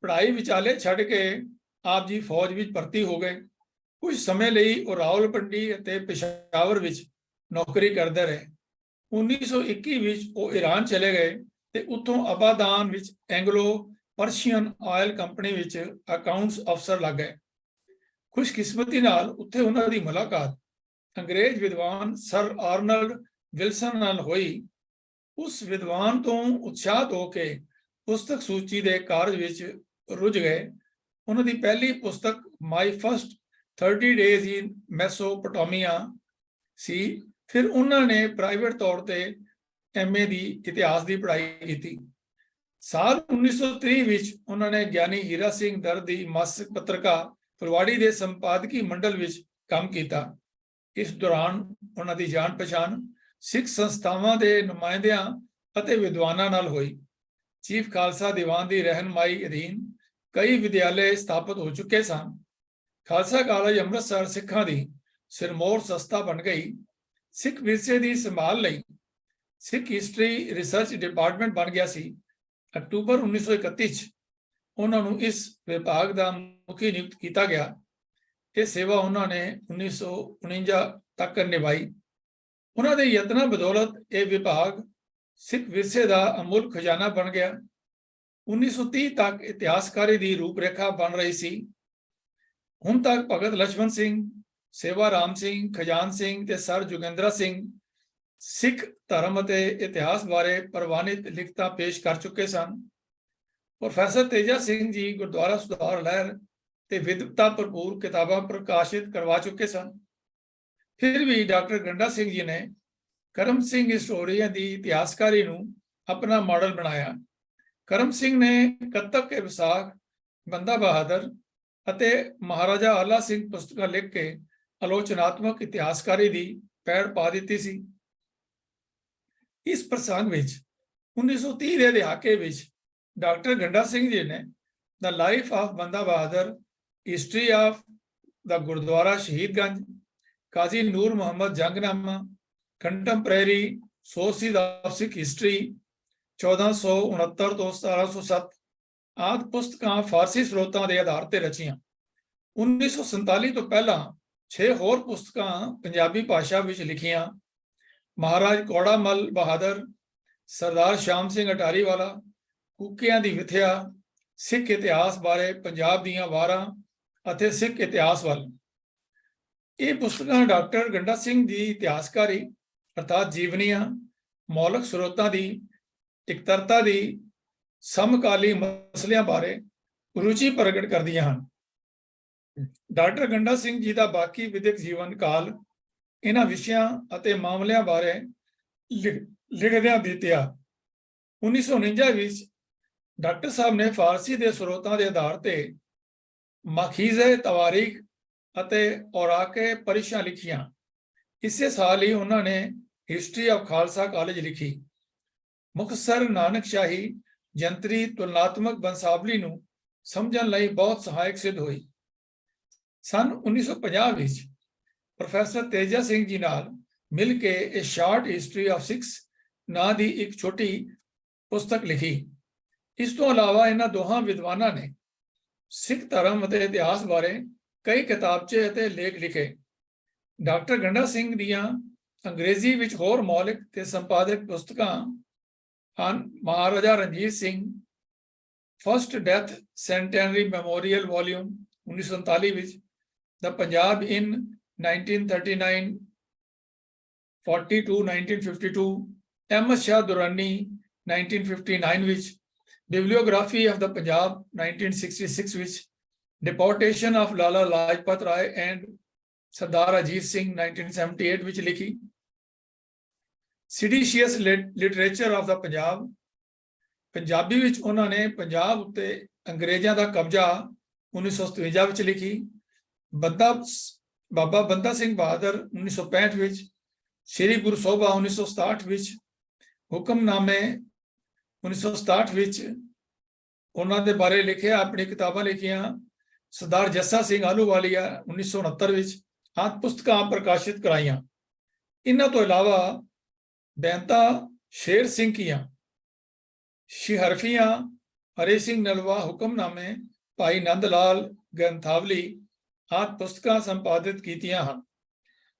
ਪੜ੍ਹਾਈ ਵਿਚਾਲੇ ਛੱਡ ਕੇ ਆਪ ਜੀ ਫੌਜ ਵਿੱਚ ਭਰਤੀ ਹੋ ਗਏ। ਕੁਝ ਸਮੇਂ ਲਈ ਉਹ ਰਾਵਲਪਿੰਡੀ ਅਤੇ ਪਿਸ਼ਾਵਰ ਵਿੱਚ ਨੌਕਰੀ ਕਰਦੇ ਰਹੇ। 1921 ਵਿੱਚ ਉਹ ਈਰਾਨ ਚਲੇ ਗਏ ਤੇ ਉੱਥੋਂ ਅਬਾਦਾਨ ਵਿੱਚ ਐਂਗਲੋ ਪਰਸ਼ੀਅਨ ਆਇਲ ਕੰਪਨੀ ਵਿੱਚ ਅਕਾਊਂਟਸ ਅਫਸਰ ਲੱਗ ਗਏ। ਖੁਸ਼ਕਿਸਮਤੀ ਨਾਲ ਉੱਥੇ ਉਹਨਾਂ ਦੀ ਮੁਲਾਕਾਤ ਅੰਗਰੇਜ਼ ਵਿਦਵਾਨ ਸਰ ਆਰਨਲਡ ਵਿਲਸਨ ਨਾਲ ਹੋਈ। ਉਸ ਵਿਦਵਾਨ ਤੋਂ ਉਤਸ਼ਾਹਿਤ ਹੋ ਕੇ ਪੁਸਤਕ ਸੂਚੀ ਦੇ ਕਾਰਜ ਵਿੱਚ ਰੁੱਝ ਗਏ। ਉਹਨਾਂ ਦੀ ਪਹਿਲੀ ਪੁਸਤਕ ਮਾਈ ਫਸਟ 30 ਡੇਜ਼ ਇਨ ਮੈਸੋਪੋਟਾਮੀਆ ਸੀ। ਫਿਰ ਉਹਨਾਂ ਨੇ ਪ੍ਰਾਈਵੇਟ ਤੌਰ ਤੇ MA ਦੀ ਇਤਿਹਾਸ ਦੀ ਪੜ੍ਹਾਈ ਕੀਤੀ। ਸਾਲ 1930 ਵਿੱਚ ਉਹਨਾਂ ਨੇ ਗਿਆਨੀ ਹੀਰਾ ਸਿੰਘ ਦਰ ਦੀ ਮਾਸਿਕ ਪੱਤਰਿਕਾ ਫੁਲਵਾੜੀ ਦੇ ਸੰਪਾਦਕੀ ਮੰਡਲ ਵਿੱਚ ਕੰਮ ਕੀਤਾ। ਇਸ ਦੌਰਾਨ ਉਹਨਾਂ ਦੀ ਜਾਣ ਪਛਾਣ ਸਿੱਖ ਸੰਸਥਾਵਾਂ ਦੇ ਨੁਮਾਇੰਦਿਆਂ ਅਤੇ ਵਿਦਵਾਨਾਂ ਨਾਲ ਹੋਈ। ਚੀਫ ਖਾਲਸਾ ਦੀਵਾਨ ਦੀ ਰਹਿਨਮਾਈ ਅਧੀਨ ਕਈ ਵਿਦਿਆਲੇ ਸਥਾਪਿਤ ਹੋ ਚੁੱਕੇ ਸਨ। ਖਾਲਸਾ ਕਾਲਜ ਅੰਮ੍ਰਿਤਸਰ ਸਿੱਖਾਂ ਦੀ ਸਿਰਮੌਰ ਸੰਸਥਾ ਬਣ ਗਈ। ਸਿੱਖ ਵਿਰਸੇ ਦੀ ਸੰਭਾਲ ਲਈ ਸਿੱਖ ਹਿਸਟਰੀ ਰਿਸਰਚ ਡਿਪਾਰਟਮੈਂਟ ਬਣ ਗਿਆ ਸੀ। ਅਕਤੂਬਰ 1931 ਚ ਉਹਨਾਂ ਨੂੰ ਇਸ ਵਿਭਾਗ ਦਾ ਮੁਖੀ ਨਿਯੁਕਤ ਕੀਤਾ ਗਿਆ। ਇਹ ਸੇਵਾ ਉਹਨਾਂ ਨੇ 1949 ਤੱਕ ਨਿਭਾਈ। ਉਹਨਾਂ ਦੇ ਯਤਨਾਂ ਬਦੌਲਤ ਇਹ ਵਿਭਾਗ ਸਿੱਖ ਵਿਰਸੇ ਦਾ ਅਮੁੱਲ ਖਜ਼ਾਨਾ ਬਣ ਗਿਆ। 1930 ਤੱਕ ਇਤਿਹਾਸਕਾਰੀ ਦੀ ਰੂਪਰੇਖਾ ਬਣ ਰਹੀ ਸੀ। ਹੁਣ ਤੱਕ ਭਗਤ ਲਛਮਣ ਸਿੰਘ, ਸੇਵਾ ਰਾਮ ਸਿੰਘ, ਖਜਾਨ ਸਿੰਘ ਤੇ ਸਰ ਜੋਗਿੰਦਰਾ ਸਿੰਘ ਸਿੱਖ ਧਰਮ ਅਤੇ ਇਤਿਹਾਸ ਬਾਰੇ ਪ੍ਰਵਾਨਿਤ ਲਿਖਤਾਂ ਪੇਸ਼ ਕਰ ਚੁੱਕੇ ਸਨ। ਪ੍ਰੋਫੈਸਰ ਤੇਜਾ ਸਿੰਘ ਜੀ ਗੁਰਦੁਆਰਾ ਸੁਧਾਰ ਲਹਿਰ ਤੇ ਵਿਦਵਤਾ ਭਰਪੂਰ ਕਿਤਾਬਾਂ ਪ੍ਰਕਾਸ਼ਿਤ ਕਰਵਾ ਚੁੱਕੇ ਸਨ। ਫਿਰ ਵੀ ਡਾਕਟਰ ਗੰਡਾ ਸਿੰਘ ਜੀ ਨੇ ਕਰਮ ਸਿੰਘ ਹਿਸਟੋਰੀਅਨ ਦੀ ਇਤਿਹਾਸਕਾਰੀ ਨੂੰ ਆਪਣਾ ਮਾਡਲ ਬਣਾਇਆ। ਕਰਮ ਸਿੰਘ ਨੇ ਕੱਤਕ ਕੇ ਵਿਸਾਖ, ਬੰਦਾ ਬਹਾਦਰ ਅਤੇ ਮਹਾਰਾਜਾ ਆਲਾ ਸਿੰਘ ਪੁਸਤਕਾਂ ਲਿਖ ਕੇ ਆਲੋਚਨਾਤਮਕ ਇਤਿਹਾਸਕਾਰੀ ਦੀ ਪੈੜ ਪਾ ਦਿੱਤੀ ਸੀ। ਇਸ ਪ੍ਰਸੰਗ ਵਿੱਚ 1930 ਦੇ ਦਹਾਕੇ ਵਿੱਚ ਡਾਕਟਰ ਗੰਡਾ ਸਿੰਘ ਜੀ ਨੇ ਦ life of Banda Bahadur, history of the Gurdwara Shahidganj, Qazi Nur Muhammad Jangnama, contemporary sources of Sikh history 1469 ਤੋਂ 1707 ਆਦਿ ਪੁਸਤਕਾਂ ਫਾਰਸੀ ਸਰੋਤਾਂ ਦੇ ਆਧਾਰ ਤੇ ਰਚੀਆਂ। 1947 ਤੋਂ ਪਹਿਲਾਂ 6 ਹੋਰ ਪੁਸਤਕਾਂ ਪੰਜਾਬੀ ਭਾਸ਼ਾ ਵਿੱਚ ਲਿਖੀਆਂ। ਮਹਾਰਾਜ ਕੌੜਾ ਮੱਲ ਬਹਾਦਰ, ਸਰਦਾਰ ਸ਼ਾਮ ਸਿੰਘ ਅਟਾਰੀਵਾਲਾ, ਕੂਕਿਆਂ ਦੀ ਵਿਥਿਆ, ਸਿੱਖ ਇਤਿਹਾਸ ਬਾਰੇ ਪੰਜਾਬ ਦੀਆਂ ਵਾਰਾਂ ਅਤੇ ਸਿੱਖ ਇਤਿਹਾਸ ਵੱਲ। ਇਹ ਪੁਸਤਕਾਂ ਡਾਕਟਰ ਗੰਡਾ ਸਿੰਘ ਦੀ ਇਤਿਹਾਸਕਾਰੀ ਅਰਥਾਤ ਜੀਵਨੀਆਂ, ਮੌਲਿਕ ਸਰੋਤਾਂ ਦੀ ਇਕੱਤਰਤਾ ਦੀ ਸਮਕਾਲੀ ਮਸਲਿਆਂ ਬਾਰੇ ਰੁਚੀ ਪ੍ਰਗਟ ਕਰਦੀਆਂ ਹਨ। ਡਾਕਟਰ ਗੰਡਾ ਸਿੰਘ ਜੀ ਦਾ ਬਾਕੀ ਵਿਦਿਅਕ ਜੀਵਨ ਕਾਲ ਇਹਨਾਂ ਵਿਸ਼ਿਆਂ ਅਤੇ ਮਾਮਲਿਆਂ ਬਾਰੇ ਲਿਖਦਿਆਂ ਬੀਤਿਆ। 1949 ਵਿੱਚ ਡਾਕਟਰ ਸਾਹਿਬ ਨੇ ਫਾਰਸੀ ਦੇ ਸਰੋਤਾਂ ਦੇ ਆਧਾਰ ਤੇ ਮਾਖੀਜ਼ੇ ਤਵਾਰੀਖ ਅਤੇ ਔਰਾਕੇ ਪਰਿਸ਼ਾਂ ਲਿਖੀਆਂ। ਇਸੇ ਸਾਲ ਹੀ ਉਹਨਾਂ ਨੇ ਹਿਸਟਰੀ ਆਫ ਖਾਲਸਾ ਕਾਲਜ ਲਿਖੀ। ਮੁਖਤਸਰ ਨਾਨਕਸ਼ਾਹੀ ਜੰਤਰੀ ਤੁਲਨਾਤਮਕ ਬੰਸਾਵਲੀ ਨੂੰ ਸਮਝਣ ਲਈ ਬਹੁਤ ਸਹਾਇਕ ਸਿੱਧ ਹੋਈ। ਸੰਨ 1950 ਵਿੱਚ ਪ੍ਰੋਫੈਸਰ ਤੇਜਾ ਸਿੰਘ ਜੀ ਨਾਲ ਮਿਲ ਕੇ ਇਹ ਸ਼ਾਰਟ ਹਿਸਟਰੀ ਆਫ ਸਿੱਖਸ ਨਾਂ ਦੀ ਇੱਕ ਛੋਟੀ ਪੁਸਤਕ ਲਿਖੀ। ਇਸ ਤੋਂ ਇਲਾਵਾ ਇਹਨਾਂ ਦੋਹਾਂ ਵਿਦਵਾਨਾਂ ਨੇ ਸਿੱਖ ਧਰਮ ਅਤੇ ਇਤਿਹਾਸ ਬਾਰੇ ਕਈ ਕਿਤਾਬਚੇ ਅਤੇ ਲੇਖ ਲਿਖੇ। ਡਾਕਟਰ ਗੰਡਾ ਸਿੰਘ ਦੀਆਂ ਅੰਗਰੇਜ਼ੀ ਵਿੱਚ ਹੋਰ ਮੌਲਿਕ ਤੇ ਸੰਪਾਦਕ ਪੁਸਤਕਾਂ on Maharaja Ranjit Singh first death centenary memorial volume 1939 ਵਿੱਚ The Punjab in 1939 42 1952 Ahmad Shah Durrani 1959 ਵਿੱਚ Bibliography of the Punjab 1966 ਵਿੱਚ Deportation of Lala Lajpat Rai and Sardar Ajit Singh 1978 ਵਿੱਚ ਲਿਖੀ Seditious Literature of the Punjab Punjabi ਵਿੱਚ ਉਹਨਾਂ ਨੇ ਪੰਜਾਬ ਉੱਤੇ ਅੰਗਰੇਜ਼ਾਂ ਦਾ ਕਬਜ਼ਾ 1957 ਵਿੱਚ ਲਿਖੀ ਬਾਬਾ ਬੰਦਾ ਸਿੰਘ ਬਹਾਦਰ 1965 ਵਿੱਚ ਸ਼੍ਰੀ ਗੁਰੂ ਸੋਭਾ 1967 ਵਿੱਚ ਹੁਕਮਨਾਮੇ 1967 ਵਿੱਚ ਉਹਨਾਂ ਦੇ ਬਾਰੇ ਲਿਖਿਆ ਆਪਣੀ ਕਿਤਾਬਾਂ ਲਿਖੀਆਂ ਸਰਦਾਰ ਜੱਸਾ ਸਿੰਘ ਆਹਲੂਵਾਲੀਆ 1969 ਵਿੱਚ ਆਦਿ ਪੁਸਤਕਾਂ ਪ੍ਰਕਾਸ਼ਿਤ ਕਰਾਈਆਂ ਇਹਨਾਂ ਤੋਂ ਇਲਾਵਾ ਬੈਂਤਾ ਸ਼ੇਰ ਸਿੰਘ ਕੀਆਂ ਸ਼ਿਹਰਫੀਆਂ ਹਰੇ ਸਿੰਘ ਨਲਵਾ ਹੁਕਮਨਾਮੇ ਭਾਈ ਨੰਦ ਲਾਲ ਗ੍ਰੰਥਾਵਲੀ ਆਦਿ ਪੁਸਤਕਾਂ ਸੰਪਾਦਿਤ ਕੀਤੀਆਂ ਹਨ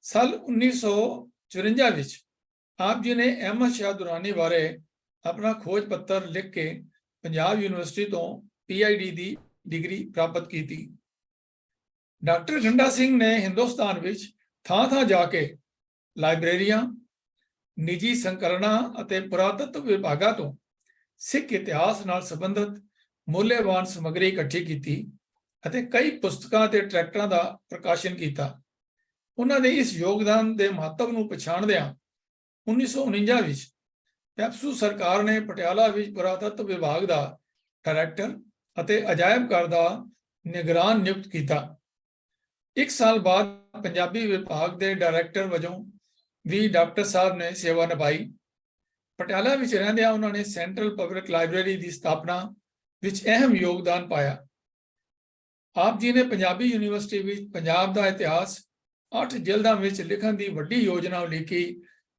ਸਾਲ 1954 ਵਿੱਚ ਆਪ ਜੀ ਨੇ ਅਹਿਮਦ ਸ਼ਾਹ ਦੁਰਾਨੀ ਬਾਰੇ ਆਪਣਾ ਖੋਜ ਪੱਤਰ ਲਿਖ ਕੇ ਪੰਜਾਬ ਯੂਨੀਵਰਸਿਟੀ ਤੋਂ PhD ਦੀ ਡਿਗਰੀ ਪ੍ਰਾਪਤ ਕੀਤੀ ਡਾਕਟਰ ਗੰਡਾ ਸਿੰਘ ਨੇ ਹਿੰਦੁਸਤਾਨ ਵਿੱਚ ਥਾਂ-ਥਾਂ ਜਾ ਕੇ ਲਾਇਬ੍ਰੇਰੀਆਂ ਨਿੱਜੀ ਸੰਕਲਨਾਂ ਅਤੇ ਪੁਰਾਤਤਵ ਵਿਭਾਗਾਂ ਤੋਂ ਸਿੱਖ ਇਤਿਹਾਸ ਨਾਲ ਸੰਬੰਧਿਤ ਮੁੱਲੇਵਾਨ ਸਮੱਗਰੀ ਇਕੱਠੀ ਕੀਤੀ ਅਤੇ ਕਈ ਪੁਸਤਕਾਂ ਤੇ ਟਰੈਕਟਾਂ ਦਾ ਪ੍ਰਕਾਸ਼ਨ ਕੀਤਾ ਉਹਨਾਂ ਦੇ ਇਸ ਯੋਗਦਾਨ ਦੇ ਮਹੱਤਵ ਨੂੰ ਪਛਾਣਦਿਆਂ 1949 ਵਿੱਚ ਪੈਪਸੂ ਸਰਕਾਰ ਨੇ ਪਟਿਆਲਾ ਵਿੱਚ ਪੁਰਾਤਤਵ ਵਿਭਾਗ ਦਾ ਡਾਇਰੈਕਟਰ ਅਤੇ ਅਜਾਇਬ ਘਰ ਦਾ ਨਿਗਰਾਨ ਨਿਯੁਕਤ ਕੀਤਾ ਇੱਕ ਸਾਲ ਬਾਅਦ ਪੰਜਾਬੀ ਵਿਭਾਗ ਦੇ ਡਾਇਰੈਕਟਰ ਵਜੋਂ ਵੀ ਡਾਕਟਰ ਸਾਹਿਬ ਨੇ ਸੇਵਾ ਨਿਭਾਈ ਪਟਿਆਲਾ ਵਿੱਚ ਰਹਿੰਦਿਆਂ ਉਹਨਾਂ ਨੇ ਸੈਂਟਰਲ ਪਬਲਿਕ ਲਾਇਬ੍ਰੇਰੀ ਦੀ ਸਥਾਪਨਾ ਵਿੱਚ ਅਹਿਮ ਯੋਗਦਾਨ ਪਾਇਆ ਆਪ ਜੀ ਨੇ ਪੰਜਾਬੀ ਯੂਨੀਵਰਸਿਟੀ ਵਿੱਚ ਪੰਜਾਬ ਦਾ ਇਤਿਹਾਸ 8 ਜਿਲਦਾਂ ਵਿੱਚ ਲਿਖਣ ਦੀ ਵੱਡੀ ਯੋਜਨਾ ਉਲੀਕੀ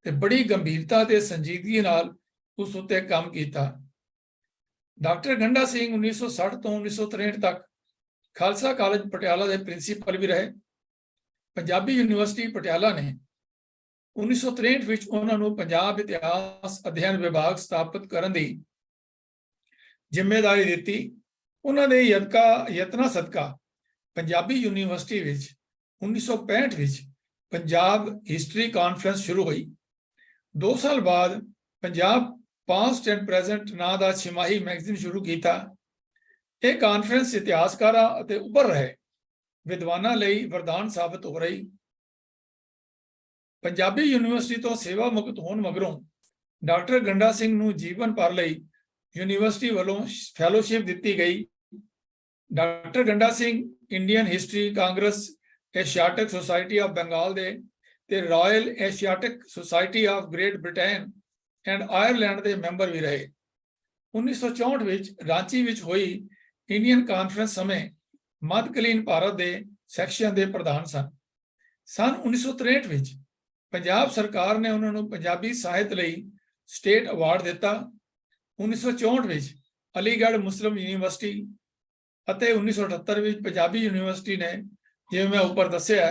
ਤੇ ਬੜੀ ਗੰਭੀਰਤਾ ਤੇ ਸੰਜੀਦਗੀ ਨਾਲ ਉਸ ਉੱਤੇ ਕੰਮ ਕੀਤਾ ਡਾਕਟਰ ਗੰਡਾ ਸਿੰਘ 1960 ਤੋਂ 1963 ਤੱਕ ਖਾਲਸਾ ਕਾਲਜ ਪਟਿਆਲਾ ਦੇ ਪ੍ਰਿੰਸੀਪਲ ਵੀ ਰਹੇ ਪੰਜਾਬੀ ਯੂਨੀਵਰਸਿਟੀ ਪਟਿਆਲਾ ਨੇ 1963 ਵਿੱਚ ਉਹਨਾਂ ਨੂੰ ਪੰਜਾਬ ਇਤਿਹਾਸ ਅਧਿਐਨ ਵਿਭਾਗ ਸਥਾਪਿਤ ਕਰਨ ਦੀ ਜ਼ਿੰਮੇਵਾਰੀ ਦਿੱਤੀ ਉਹਨਾਂ ਦੇ ਯਤਨਾਂ ਸਦਕਾ ਪੰਜਾਬੀ ਯੂਨੀਵਰਸਿਟੀ ਵਿੱਚ 1965 ਵਿੱਚ ਪੰਜਾਬ ਹਿਸਟਰੀ ਕਾਨਫਰੰਸ ਸ਼ੁਰੂ ਹੋਈ 2 ਸਾਲ ਬਾਅਦ ਪੰਜਾਬ ਪਾਸਟ ਐਂਡ ਪ੍ਰੈਜ਼ੈਂਟ ਨਾਂ ਦਾ ਛਿਮਾਹੀ ਮੈਗਜ਼ੀਨ ਸ਼ੁਰੂ ਕੀਤਾ ਇਹ ਕਾਨਫਰੰਸ ਇਤਿਹਾਸਕਾਰਾਂ ਅਤੇ ਉੱਭਰ ਰਹੇ ਵਿਦਵਾਨਾਂ ਲਈ ਵਰਦਾਨ ਸਾਬਤ ਹੋ ਰਹੀ ਪੰਜਾਬੀ ਯੂਨੀਵਰਸਿਟੀ ਤੋਂ ਸੇਵਾ ਮੁਕਤ ਹੋਣ ਮਗਰੋਂ ਡਾਕਟਰ ਗੰਡਾ ਸਿੰਘ ਨੂੰ ਜੀਵਨ ਭਰ ਲਈ ਯੂਨੀਵਰਸਿਟੀ ਵੱਲੋਂ ਫੈਲੋਸ਼ਿਪ ਦਿੱਤੀ ਗਈ doctor Ganda Singh Indian history Congress Asiatic society of Bengal ਦੇ ਤੇ royal Asiatic society of great Britain and Ireland ਦੇ ਮੈਂਬਰ ਵੀ ਰਹੇ 1964 ਵਿੱਚ ਰਾਂਚੀ ਵਿੱਚ ਹੋਈ ਇੰਡੀਅਨ ਕਾਨਫਰੰਸ ਸਮੇਂ ਮੱਧਕਾਲੀਨ ਭਾਰਤ ਦੇ ਸੈਕਸ਼ਨ ਦੇ ਪ੍ਰਧਾਨ ਸਨ 1963 ਵਿੱਚ ਪੰਜਾਬ ਸਰਕਾਰ ਨੇ ਉਹਨਾਂ ਨੂੰ ਪੰਜਾਬੀ ਸਾਹਿਤ ਲਈ ਸਟੇਟ ਅਵਾਰਡ ਦਿੱਤਾ 1964 ਵਿੱਚ ਅਲੀਗੜ੍ਹ ਮੁਸਲਿਮ ਯੂਨੀਵਰਸਿਟੀ ਅਤੇ 1978 ਵਿੱਚ ਪੰਜਾਬੀ ਯੂਨੀਵਰਸਿਟੀ ਨੇ ਜਿਵੇਂ ਮੈਂ ਉੱਪਰ ਦੱਸਿਆ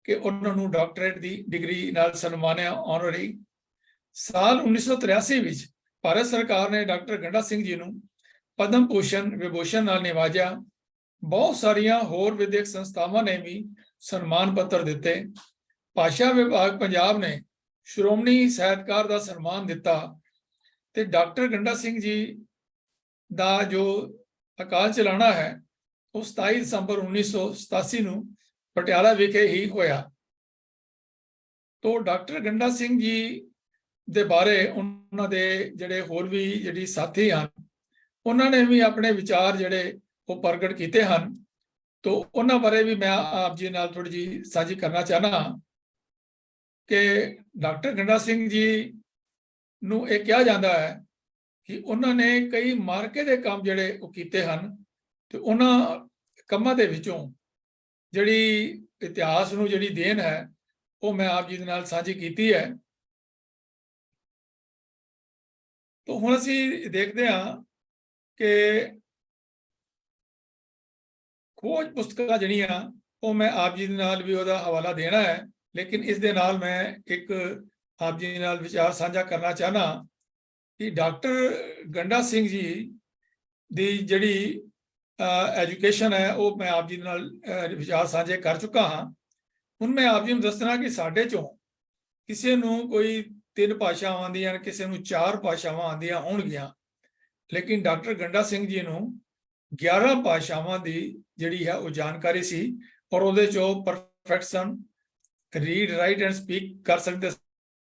ਕਿ ਉਹਨਾਂ ਨੂੰ ਡਾਕਟਰੇਟ ਦੀ ਡਿਗਰੀ ਨਾਲ ਸਨਮਾਨਿਆ ਆਨਰਰੀ ਸਾਲ 1983 ਵਿੱਚ ਭਾਰਤ ਸਰਕਾਰ ਨੇ ਡਾਕਟਰ ਗੰਡਾ ਸਿੰਘ ਜੀ ਨੂੰ ਪਦਮ ਭੂਸ਼ਣ ਵਿਭੂਸ਼ਣ ਨਾਲ ਨਿਵਾਜਿਆ ਬਹੁਤ ਸਾਰੀਆਂ ਹੋਰ ਵਿਦਿਅਕ ਸੰਸਥਾਵਾਂ ਨੇ ਵੀ ਸਨਮਾਨ ਪੱਤਰ ਦਿੱਤੇ ਭਾਸ਼ਾ ਵਿਭਾਗ ਪੰਜਾਬ ਨੇ ਸ਼੍ਰੋਮਣੀ ਸਾਹਿਤਕਾਰ ਦਾ ਸਨਮਾਨ ਦਿੱਤਾ ਤੇ ਡਾਕਟਰ ਗੰਡਾ ਸਿੰਘ ਜੀ ਦਾ ਜੋ ਅਕਾਲ ਚਲਾਣਾ ਹੈ ਉਹ 27 ਦਸੰਬਰ 1987 ਨੂੰ ਪਟਿਆਲਾ ਵਿਖੇ ਹੀ ਹੋਇਆ ਤੋਂ ਡਾਕਟਰ ਗੰਡਾ ਸਿੰਘ ਜੀ ਦੇ ਬਾਰੇ ਉਹਨਾਂ ਦੇ ਜਿਹੜੇ ਹੋਰ ਵੀ ਜਿਹੜੀ ਸਾਥੀ ਹਨ ਉਹਨਾਂ ਨੇ ਵੀ ਆਪਣੇ ਵਿਚਾਰ ਜਿਹੜੇ ਉਹ ਪ੍ਰਗਟ ਕੀਤੇ ਹਨ ਤੋਂ ਉਹਨਾਂ ਬਾਰੇ ਵੀ ਮੈਂ ਆਪ ਜੀ ਨਾਲ ਥੋੜੀ ਜੀ ਸਾਂਝੀ ਕਰਨਾ ਚਾਹਨਾ ਕਿ ਡਾਕਟਰ ਗੰਡਾ ਸਿੰਘ ਜੀ ਨੂੰ ਇਹ ਕਿਹਾ ਜਾਂਦਾ ਹੈ ਕਿ ਉਹਨਾਂ ਨੇ ਕਈ ਮਾਰਕੇ ਦੇ ਕੰਮ ਜਿਹੜੇ ਉਹ ਕੀਤੇ ਹਨ ਤੇ ਉਹਨਾਂ ਕੰਮਾਂ ਦੇ ਵਿੱਚੋਂ ਜਿਹੜੀ ਇਤਿਹਾਸ ਨੂੰ ਜਿਹੜੀ ਦੇਣ ਹੈ ਉਹ ਮੈਂ ਆਪ ਜੀ ਦੇ ਨਾਲ ਸਾਂਝੀ ਕੀਤੀ ਹੈ ਤਾਂ ਹੁਣ ਅਸੀਂ ਦੇਖਦੇ ਹਾਂ ਕਿ ਖੋਜ ਪੁਸਤਕਾਂ ਜਿਹੜੀਆਂ ਉਹ ਮੈਂ ਆਪ ਜੀ ਦੇ ਨਾਲ ਵੀ ਉਹਦਾ ਹਵਾਲਾ ਦੇਣਾ ਹੈ ਲੇਕਿਨ ਇਸ ਦੇ ਨਾਲ ਮੈਂ ਇੱਕ ਆਪ ਜੀ ਨਾਲ ਵਿਚਾਰ ਸਾਂਝਾ ਕਰਨਾ ਚਾਹਨਾ ਕਿ ਡਾਕਟਰ ਗੰਡਾ ਸਿੰਘ ਜੀ ਦੀ ਜਿਹੜੀ ਐਜੂਕੇਸ਼ਨ ਹੈ ਉਹ ਮੈਂ ਆਪ ਜੀ ਨਾਲ ਵਿਚਾਰ ਸਾਂਝੇ ਕਰ ਚੁੱਕਾ ਹਾਂ। ਹੁਣ ਮੈਂ ਆਪ ਜੀ ਨੂੰ ਦੱਸਣਾ ਕਿ ਸਾਡੇ ਚੋਂ ਕਿਸੇ ਨੂੰ ਕੋਈ 3 ਭਾਸ਼ਾਵਾਂ ਆਉਂਦੀਆਂ, ਕਿਸੇ ਨੂੰ 4 ਭਾਸ਼ਾਵਾਂ ਆਉਂਦੀਆਂ ਹੋਣਗੀਆਂ, ਲੇਕਿਨ ਡਾਕਟਰ ਗੰਡਾ ਸਿੰਘ ਜੀ ਨੂੰ 11 ਭਾਸ਼ਾਵਾਂ ਦੀ ਜਿਹੜੀ ਹੈ ਉਹ ਜਾਣਕਾਰੀ ਸੀ ਔਰ ਉਹਦੇ ਚੋਂ ਪਰਫੈਕਟ ਸਨ, ਰੀਡ ਰਾਈਟ ਐਂਡ ਸਪੀਕ ਕਰ ਸਕਦੇ।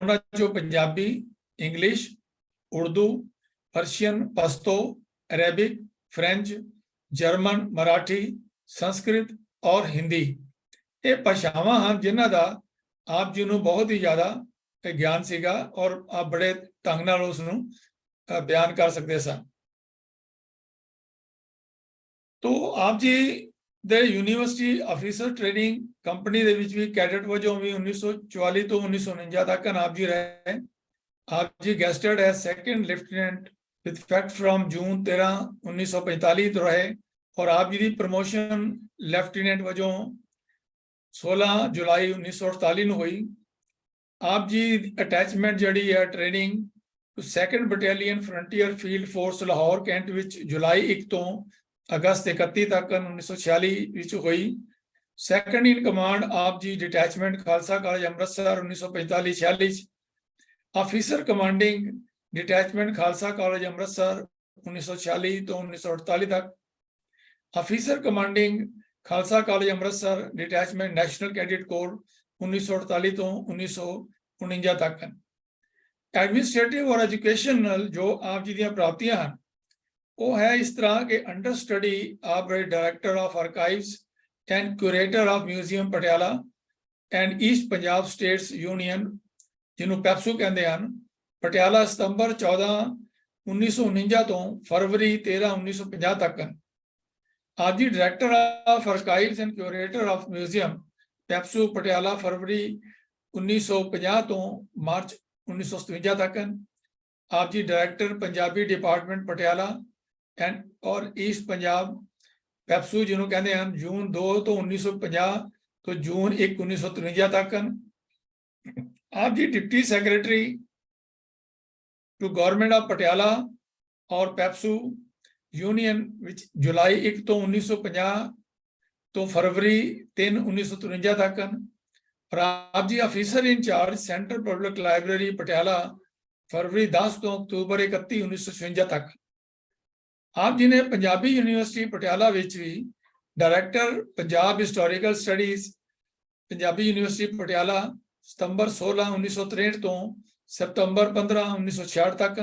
ਉਹਨਾਂ ਚੋਂ Punjabi, English, Urdu, Persian, Pashto, Arabic, French, German, Marathi, Sanskrit ਔਰ ਹਿੰਦੀ ਇਹ ਭਾਸ਼ਾਵਾਂ ਹਨ ਜਿਨ੍ਹਾਂ ਦਾ ਆਪ ਜੀ ਨੂੰ ਬਹੁਤ ਹੀ ਜ਼ਿਆਦਾ ਗਿਆਨ ਸੀਗਾ ਔਰ ਆਪ ਬੜੇ ਢੰਗ ਨਾਲ ਉਸ ਨੂੰ ਬਿਆਨ ਕਰ ਸਕਦੇ ਸਨ। ਤੋ ਆਪ ਜੀ ਦੇ ਯੂਨੀਵਰਸਿਟੀ ਅਫੀਸਰ ਟ੍ਰੇਨਿੰਗ ਕੰਪਨੀ ਦੇ ਵਿੱਚ ਵੀ ਕੈਡਟ ਵਜੋਂ ਵੀ 1944 ਤੋਂ 1949 ਤੱਕ ਆਪ ਜੀ ਰਹੇ। ਆਪ ਜੀ gazetted as second lieutenant with effect from June 13 1945 ਤੋਂ ਰਹੇ ਔਰ ਆਪ ਜੀ ਦੀ ਪ੍ਰਮੋਸ਼ਨ ਲੈਫਟੀਨੈਂਟ ਵਜੋਂ 16 ਜੁਲਾਈ 1948 ਨੂੰ ਹੋਈ। ਆਪ ਜੀ ਅਟੈਚਮੈਂਟ ਜਿਹੜੀ ਹੈ training to second battalion frontier field force Lahore cantt ਵਿੱਚ ਜੁਲਾਈ 1 ਤੋਂ ਅਗਸਤ 31 ਤੱਕ 1946 ਵਿੱਚ ਹੋਈ। ਸੈਕੰਡ ਇਨ ਕਮਾਂਡ ਆਪ ਜੀ ਡਿਟੈਚਮੈਂਟ ਖਾਲਸਾ ਕਾਲਜ ਅੰਮ੍ਰਿਤਸਰ 1945-46 ਚ, officer commanding detachment Khalsa college Amritsar 1946 ਤੋਂ 1948 ਤੱਕ, officer commanding Khalsa college Amritsar detachment national cadet corps 1948 ਤੋਂ 1949 ਤੱਕ। ਐਡਮਿਨਿਸਟ੍ਰੇਟਿਵ ਔਰ ਐਜੂਕੇਸ਼ਨਲ ਜੋ ਆਪ ਜੀ ਦੀਆਂ ਪ੍ਰਾਪਤੀਆਂ ਹਨ ਉਹ ਹੈ ਇਸ ਤਰ੍ਹਾਂ ਕਿ ਅੰਡਰ ਸਟੱਡੀ ਆਪ ਰਹੇ director of archives and curator of museum Patiala and East Punjab states union ਜਿਹਨੂੰ ਪੈਪਸੂ ਕਹਿੰਦੇ ਹਨ, ਪਟਿਆਲਾ ਸਤੰਬਰ 14 1949 ਤੋਂ ਫਰਵਰੀ 13 1950 ਤੱਕ। ਆਪ ਜੀ director of archives and curator of museum PEPSU Patiala ਫਰਵਰੀ 1950 ਤੋਂ ਮਾਰਚ 1957 ਤੱਕ। ਆਪ ਜੀ director Punjabi department Patiala and ਔਰ ਈਸਟ ਪੰਜਾਬ ਪੈਪਸੂ ਜਿਹਨੂੰ ਕਹਿੰਦੇ ਹਨ ਜੂਨ 2 ਤੋਂ 1950 ਤੋਂ ਜੂਨ 1 1953 ਤੱਕ। ਆਪ ਜੀ deputy secretary to government of Patiala ਔਰ ਪੈਪਸੂ ਯੂਨੀਅਨ ਵਿੱਚ ਜੁਲਾਈ 1 ਤੋਂ 1950 ਤੋਂ ਫਰਵਰੀ 3 1953 ਤੱਕ। ਔਰ ਆਪ ਜੀ officer in-charge central public library Patiala ਫਰਵਰੀ 10 ਤੋਂ ਅਕਤੂਬਰ 31 1956 ਤੱਕ। ਆਪ ਜੀ ਨੇ ਪੰਜਾਬੀ ਯੂਨੀਵਰਸਿਟੀ ਪਟਿਆਲਾ ਵਿੱਚ ਵੀ director Punjab historical studies Punjabi university Patiala ਸਤੰਬਰ 16 1963 ਤੋਂ ਸਤੰਬਰ 15 1966 ਤੱਕ।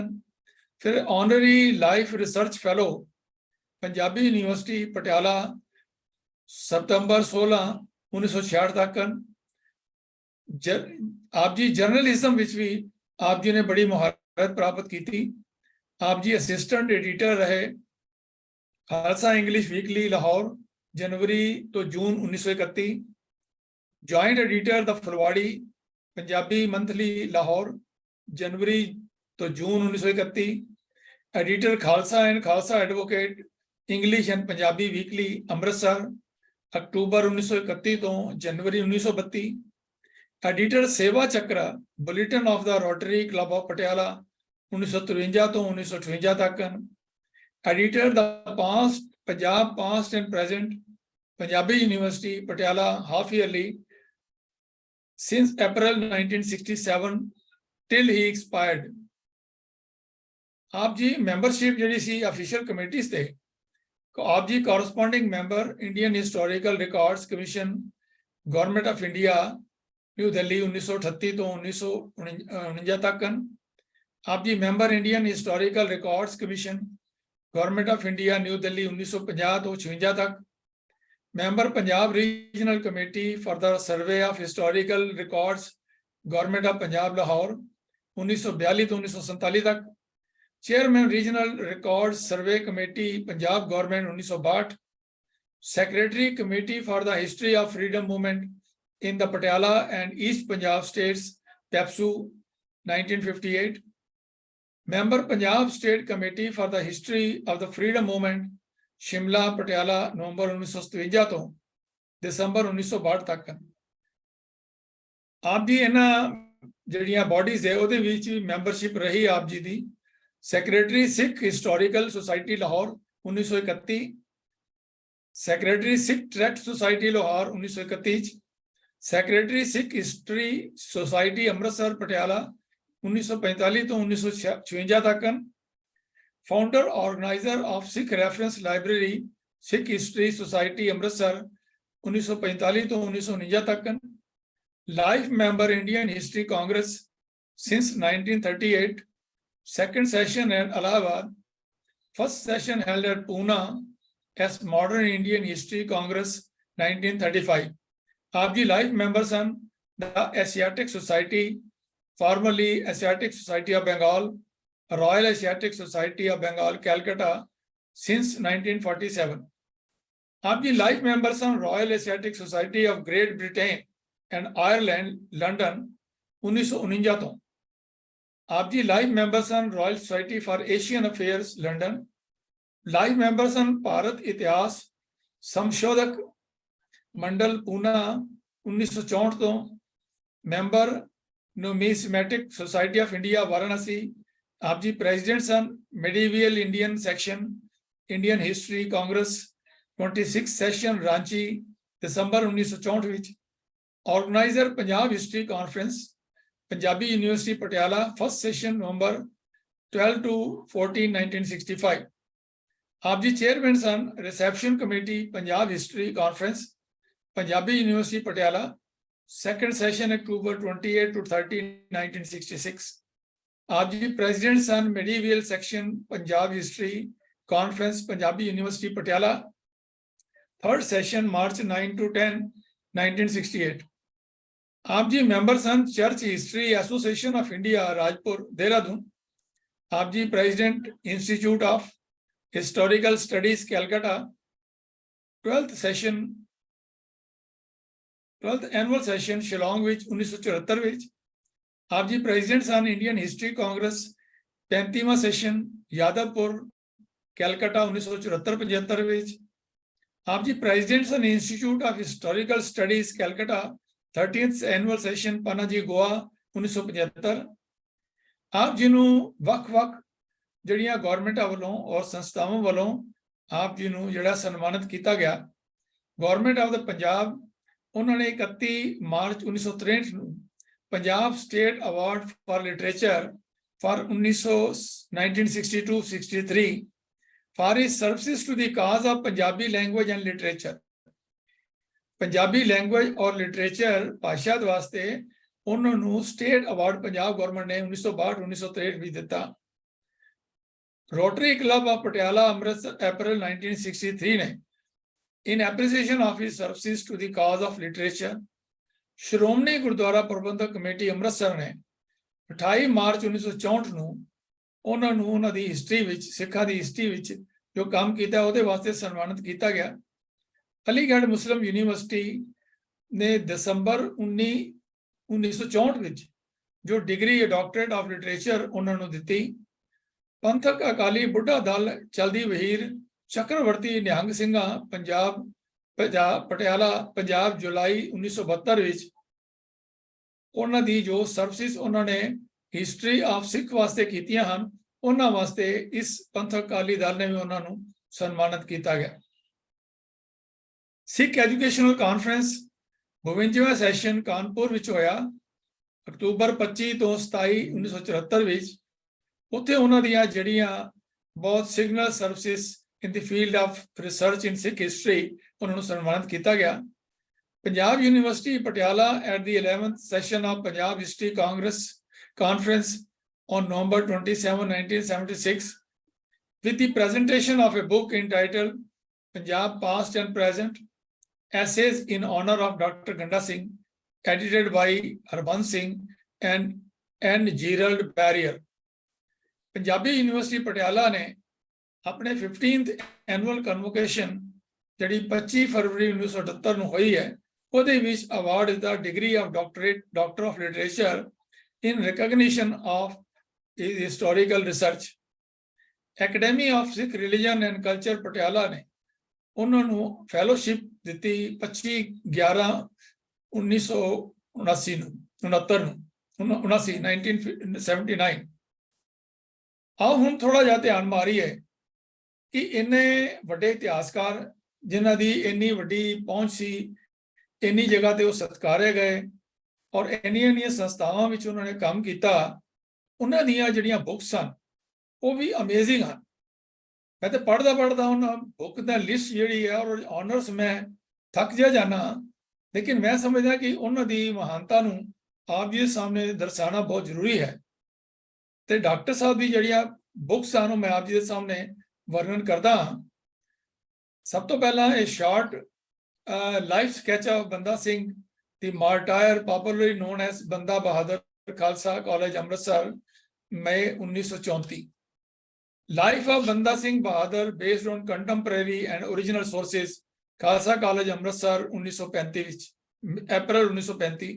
ਫਿਰ honorary life research fellow Punjabi university Patiala ਸਤੰਬਰ 16 1966 ਤੱਕ। ਆਪ ਜੀ ਜਰਨਲਿਜ਼ਮ ਵਿੱਚ ਵੀ ਆਪ ਜੀ ਨੇ ਬੜੀ ਮੁਹਾਰਤ ਪ੍ਰਾਪਤ ਕੀਤੀ। ਆਪ ਜੀ ਅਸਿਸਟੈਂਟ ਐਡੀਟਰ ਰਹੇ ਖਾਲਸਾ ਇੰਗਲਿਸ਼ ਵੀਕਲੀ ਲਾਹੌਰ ਜਨਵਰੀ ਤੋਂ ਜੂਨ 1931, ਜੁਆਇੰਟ ਐਡੀਟਰ ਦਾ ਫੁਲਵਾੜੀ ਪੰਜਾਬੀ ਮੰਥਲੀ ਲਾਹੌਰ ਜਨਵਰੀ ਤੋਂ ਜੂਨ 1931, editor Khalsa and Khalsa advocate English and Punjabi weekly Amritsar October 1931 ਤੋਂ ਜਨਵਰੀ 1932, ਐਡੀਟਰ ਸੇਵਾ ਚੱਕਰ bulletin of the rotary club of Patiala 1953 ਤੋਂ 1958 ਤੱਕ। Editor the Punjab past and present Punjabi university Patiala half yearly since April 1967 till he expired। ਆਪ ਜੀ membership ਜਿਹੜੀ ਸੀ official ਕਮੇਟੀਜ਼ ਤੇ ਆਪ ਜੀ corresponding member Indian historical records commission government of India new Delhi 1938 ਤੋਂ 1949 ਤੱਕ। ਆਪ ਜੀ member Indian historical records commission government of India new Delhi 1950 ਤੋਂ 56 ਤੱਕ। Member Punjab regional committee for the survey of historical records government of Punjab Lahore 1942 ਤੋਂ 1947 ਤੱਕ। Chairman regional record survey committee Punjab government 1962। Secretary committee for the history of freedom movement in the Patiala and East Punjab states PEPSU 1958। Member Punjab state committee for the history of the freedom movement Shimla Patiala ਨਵੰਬਰ 1957 ਤੋਂ ਦਸੰਬਰ 1962 ਤੱਕ। ਆਪ ਜੀ ਇਹਨਾਂ ਜਿਹੜੀਆਂ bodies ਹੈ ਉਹਦੇ ਵਿੱਚ ਵੀ ਮੈਂਬਰਸ਼ਿਪ ਰਹੀ ਆਪ ਜੀ ਦੀ। Secretary Sikh historical society Lahore 1931, secretary Sikh tract society Lahore 1931, secretary Sikh history society Amritsar Patiala 1945 तो 1956 तक, founder organiser of Sikh reference library Sikh history society Amritsar 1945 तो 1949 तक, life member Indian history Congress since 1938, second session at Allahabad, first session held at Pune as Modern Indian History Congress 1935. आप जी life members हैं the Asiatic society, formerly Asiatic Society of Bengal, Royal Asiatic Society of Bengal, Calcutta, since 1947. आप जी life members हैं Royal Asiatic Society of Great Britain and Ireland, London 1949 तो। आप जी life members हैं Royal Society for Asian Affairs, London. Life members हैं भारत इतिहास संशोधक मंडल, पूना 1964 तो। Member Numismatic Society of India, Varanasi. आप जी प्रेसिडेंट हैं medieval Indian section, Indian history Congress 26 session, Ranchi, दिसंबर 1964 विच। Organiser Punjab history conference, Punjabi university Patiala, first session November 12 to 14 1965। आप जी चेयरमैन सन reception committee Punjab history conference, Punjabi university Patiala, second session October 28 to 30 1966। आप जी प्रेसिडेंट सन medieval section Punjab history conference, Punjabi university Patiala, third session March 9 to 10 1968। आप जी मेंबर सन church history association of India, Rajpur, Dehradun. आप जी president institute of historical studies, Calcutta, 12th annual session Shillong विच 1974 विच। आप जी प्रेसिडेंट सन इंडियन हिस्ट्री कांग्रेस 35वां सेशन यादवपुर, कैलकाटा 1974-75 विच। आप जी प्रेसिडेंट सन institute of historical studies, Calcutta, 13th annual session Panaji, Goa 1975। आप जिन्हों वख-वख जड़ियां गवर्नमेंट वालों और संस्थावां वालों आप जिन्हों जड़ा सन्मानित किया गया। गवर्नमेंट ऑफ द पंजाब उन्होंने 31 मार्च 1963 ਨੂੰ Punjab state award for literature for 1962-63 for his services to the cause of Punjabi language and literature. Punjabi language और लिटरेचर भाषा वास्ते उन्होंने स्टेट अवार्ड पंजाब गवर्नमेंट ने 1962-1963 भी दिता। Rotary club of Patiala Amritsar April 1963 ने in appreciation of his services to the cause of literature, श्रोमणी गुरुद्वारा प्रबंधक committee Amritsar ने 28 मार्च 1964 ਨੂੰ ਉਹਨਾਂ ਨੂੰ ਉਹਨਾਂ ਦੀ ਹਿਸਟਰੀ ਵਿੱਚ, ਸਿੱਖਾਂ ਦੀ ਹਿਸਟਰੀ ਵਿੱਚ ਜੋ ਕੰਮ ਕੀਤਾ ਉਹਦੇ ਵਾਸਤੇ ਸਨਮਾਨਿਤ ਕੀਤਾ ਗਿਆ। ਅਲੀਗੜ੍ਹ ਮੁਸਲਿਮ ਯੂਨੀਵਰਸਿਟੀ ਨੇ ਦਸੰਬਰ 1964 ਵਿੱਚ ਜੋ ਡਿਗਰੀ ਡਾਕਟਰੇਟ ਆਫ ਲਿਟਰੇਚਰ ਉਹਨਾਂ ਨੂੰ ਦਿੱਤੀ। ਪੰਥਕ ਅਕਾਲੀ ਬੁੱਢਾ ਦਲ ਚਲਦੀ ਵਹੀਰ चक्रवर्ती निहंग सिंघा पंजाब पटियाला पंजाब जुलाई 1972 विच उन्हां दी जो सर्विसेज उन्होंने हिस्टरी ऑफ सिख वास्ते कीतियां हन, उन्हां वास्ते इस पंथक अकाली दल ने भी उन्होंने सन्मानित किया गया। सिख एजुकेशनल कॉन्फ्रेंस 52वां सैशन कानपुर विच होया अक्तूबर 25 तो 27 1974 विच। उत्थे उन्हां दियां जड़ियां बहुत signal services in the field of research in Sikh history उन्होंने सम्मानित किया गया। Punjab university Patiala at the 11th session of Punjab History Congress Conference on November 27, 1976 with the presentation of a book entitled Punjab Past and Present, Essays in Honor of Dr. Ganda Singh, edited by Harbans Singh and Gerald Barrier। Punjabi university Patiala ने अपने 15th annual convocation जी 25 फरवरी 1978 ਨੂੰ ਹੋਈ ਹੈ, ਉਹਦੇ ਵਿੱਚ award ਦਾ degree of doctor of literature in recognition of historical research. Academy of Sikh religion and culture Patiala ਨੇ ਉਹਨਾਂ ਨੂੰ ਫੈਲੋਸ਼ਿਪ ਦਿੱਤੀ 25/11/1979 1979। आओ हुण थोड़ा जिहा ध्यान मारीए कि इन्ने वड्डे इतिहासकार जिन्हां दी इन्नी वड्डी पहुंच सी, इन्नी जगह ते वो सत्कारे गए और इन्नियां इन्नियां संस्थावां विच उन्होंने काम कीता, उन्हां दीयां जिहड़ियां बुक्स सन वो भी अमेजिंग हैं। मैं तो पढ़दा उन्हां बुक दा लिस्ट जिहड़ी है और ऑनर्स मैं थक जिहा जाना, लेकिन मैं समझदा कि उन्हां दी महानता नूं आप जी दे सामने दर्शाना बहुत जरूरी है। ते डॉक्टर साहब दी जिहड़ियां बुक्स हैं मैं आप जी दे सामने वर्णन करदा हां। सब तो पहला a short life sketch of Banda Singh the martyr, popularly known as Banda Bahadur, Khalsa college Amritsar, May 1934। Life of Banda Singh Bahadur based on contemporary and original sources, Khalsa college Amritsar 1935, April 1935।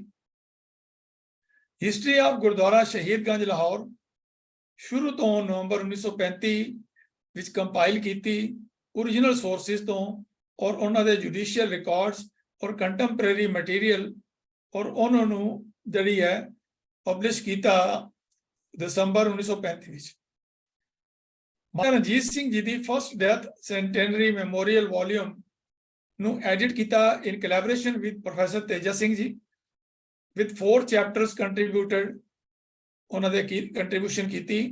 History of gurdwara Shahidganj Lahore, शुरू तो नवंबर 1935 विच कंपाइल की ओरिजिनल सोर्सेज तो और उन्होंने जुडिशियल रिकॉर्ड्स और कंटेम्परेरी मटीरियल और उन्होंने जड़ी है पब्लिश किया दिसंबर 1935। महाराजा रणजीत सिंह जी की first death centenary memorial volume ਨੂੰ एडिट किया in collaboration with professor Teja Singh ji, with 4 chapters contributed उन्होंने कंट्रीब्यूशन की।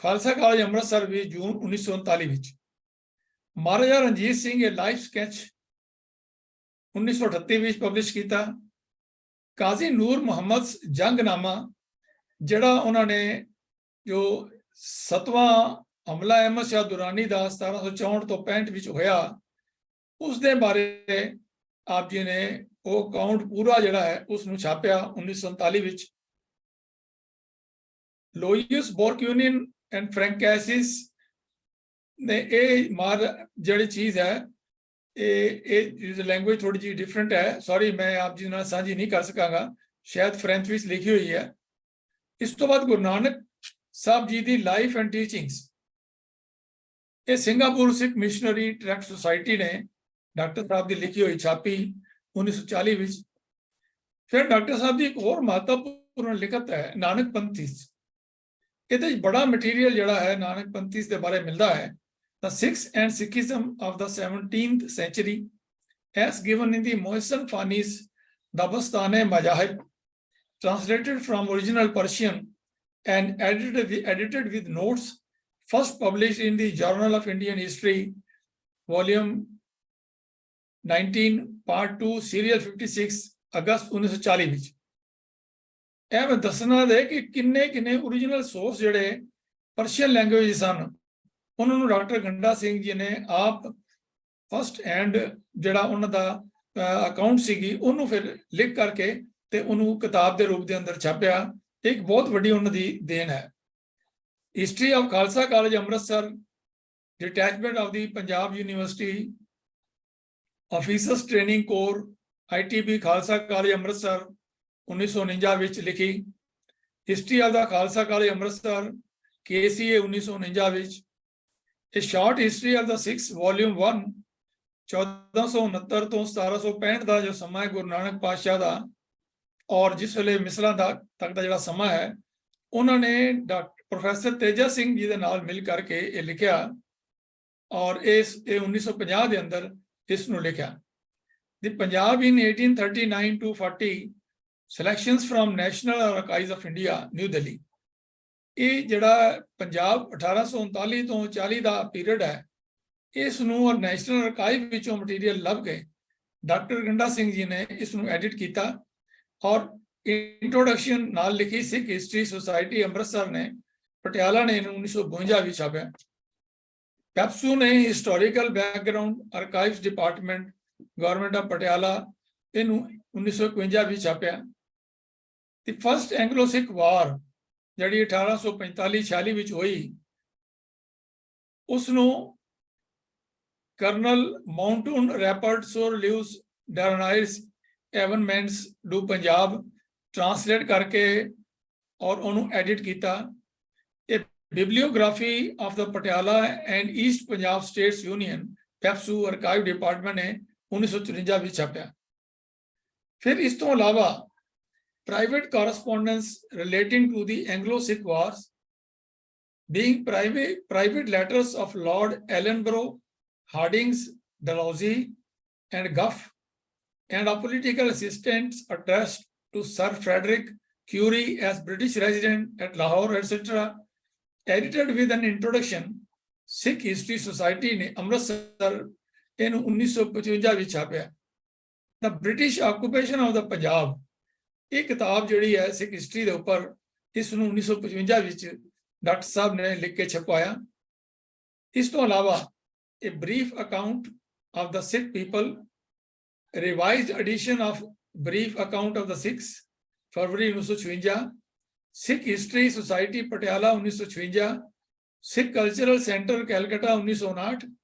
खालसा कॉलेज अमृतसर भी जून 1939 विच। Maharaja Ranjit Singh a life sketch 1938 विच पब्लिश किया। काजी नूर मुहम्मद जंगनामा जिहड़ा उन्होंने जो 7वां हमला अहमद शाह दुरानी का 1764 तो 65 विच होया, उस दे बारे आप जी ने वो अकाउंट पूरा जिहड़ा है उसनूं छापिया 1939 विच। लोइस बोरक्यूनिन एंड फ्रैंकैसिस ने ये मार जिहड़ी चीज़ है ये लैंग्वेज थोड़ी जी डिफरेंट है, सॉरी मैं आप जी नाल साझी नहीं कर सकांगा, शायद फ्रेंच विच लिखी हुई है। इस तो बाद गुरु नानक साहब जी की लाइफ एंड टीचिंग्स, ये Singapore Sikh missionary tract society ने डॉक्टर साहब की लिखी हुई छापी 1940 विच। फिर डॉक्टर साहब की एक और महत्वपूर्ण लिखत है नानक पंथीस। ये बड़ा मटीरियल जड़ा है नानक पंथीस के बारे मिलता है। The Sikhs and Sikhism of the 17th century, as given in the Mohsen Fani's Dabastane Mazahib, translated from original Persian and edited with notes, first published in the Journal of Indian History, volume 19, part 2, serial 56, अगस्त 1940 विच। यह मैं दसना दे कि किन्ने किन्ने original source जिहड़े Persian language सन उन्होंने doctor गंडा सिंह जी ने आप फस्ट हैंड जिहड़ा उन्हां दा अकाउंट सीगी उन्होंने फिर लिख करके ते उन्होंने किताब के रूप के अंदर छापिया। एक बहुत वड्डी उन्हां दी देन है। History of Khalsa college Amritsar, detachment of the Punjab university officers training core ITB Khalsa college Amritsar 1949 विच लिखी। History of the Khalsa college Amritsar KCA 1949 which. A short history of the Sikhs, volume 1, 1469 तो 1765 का जो समा है गुरु नानक पातशाह का और जिस वेले मिसरा तक का जो समा है उन्होंने डॉक्टर प्रोफेसर तेजा सिंह जी के नाल मिल करके ये लिखा और इस 1950 के अंदर इसनूं लिखा। The Punjab in 1839 to 40 selections from national archives of India, new Delhi. ये जिहड़ा पंजाब 1839 तो 40 का पीरियड है इसनूं और नैशनल आर्काइव विचों मटीरियल लभ गए। डॉक्टर गंडा सिंह जी ने इसनूं एडिट किया और इंट्रोडक्शन नाल लिखी सिख हिस्टरी सोसाइटी अमृतसर ने, पटियाला ने 1952 भी छापा। पैप्सू ने historical background archives department government of Patiala इनू 1951 भी छापा। The first Anglo Sikh war जिहड़ी 1845-46 विच होई उसनूं कर्नल माउंटून रैपर्ड सोर लिव्स डरनाइस एवनमेंट्स डू पंजाब ट्रांसलेट करके और उन्होंने एडिट किया। A bibliography of the Patiala and east Punjab states union PEPSU archive department ने 1954 भी छापा। फिर इस तो अलावा private correspondence relating to the Anglo-Sikh wars being private letters of Lord Ellenborough, Hardings, Dalhousie, and Gough, and of political assistants addressed to Sir Frederick Curie as British resident at Lahore, etc., edited with an introduction, Sikh History Society ने अमृतसर ਇਹਨੂੰ 1955 ਵਿੱਚ ਛਾਪਿਆ। The British Occupation of the Punjab, ਇਹ ਕਿਤਾਬ ਜਿਹੜੀ ਹੈ ਸਿੱਖ history ਦੇ ਉੱਪਰ, ਇਸ ਨੂੰ 1955 ਵਿੱਚ ਡਾਕਟਰ ਸਾਹਿਬ ਨੇ ਲਿਖ ਕੇ ਛਪਵਾਇਆ। ਇਸ ਤੋਂ ਇਲਾਵਾ a brief account of the Sikh people, revised edition of brief account of the Sikhs, February 1956, Sikh History Society Patiala 1956, Sikh Cultural Center Calcutta 1959,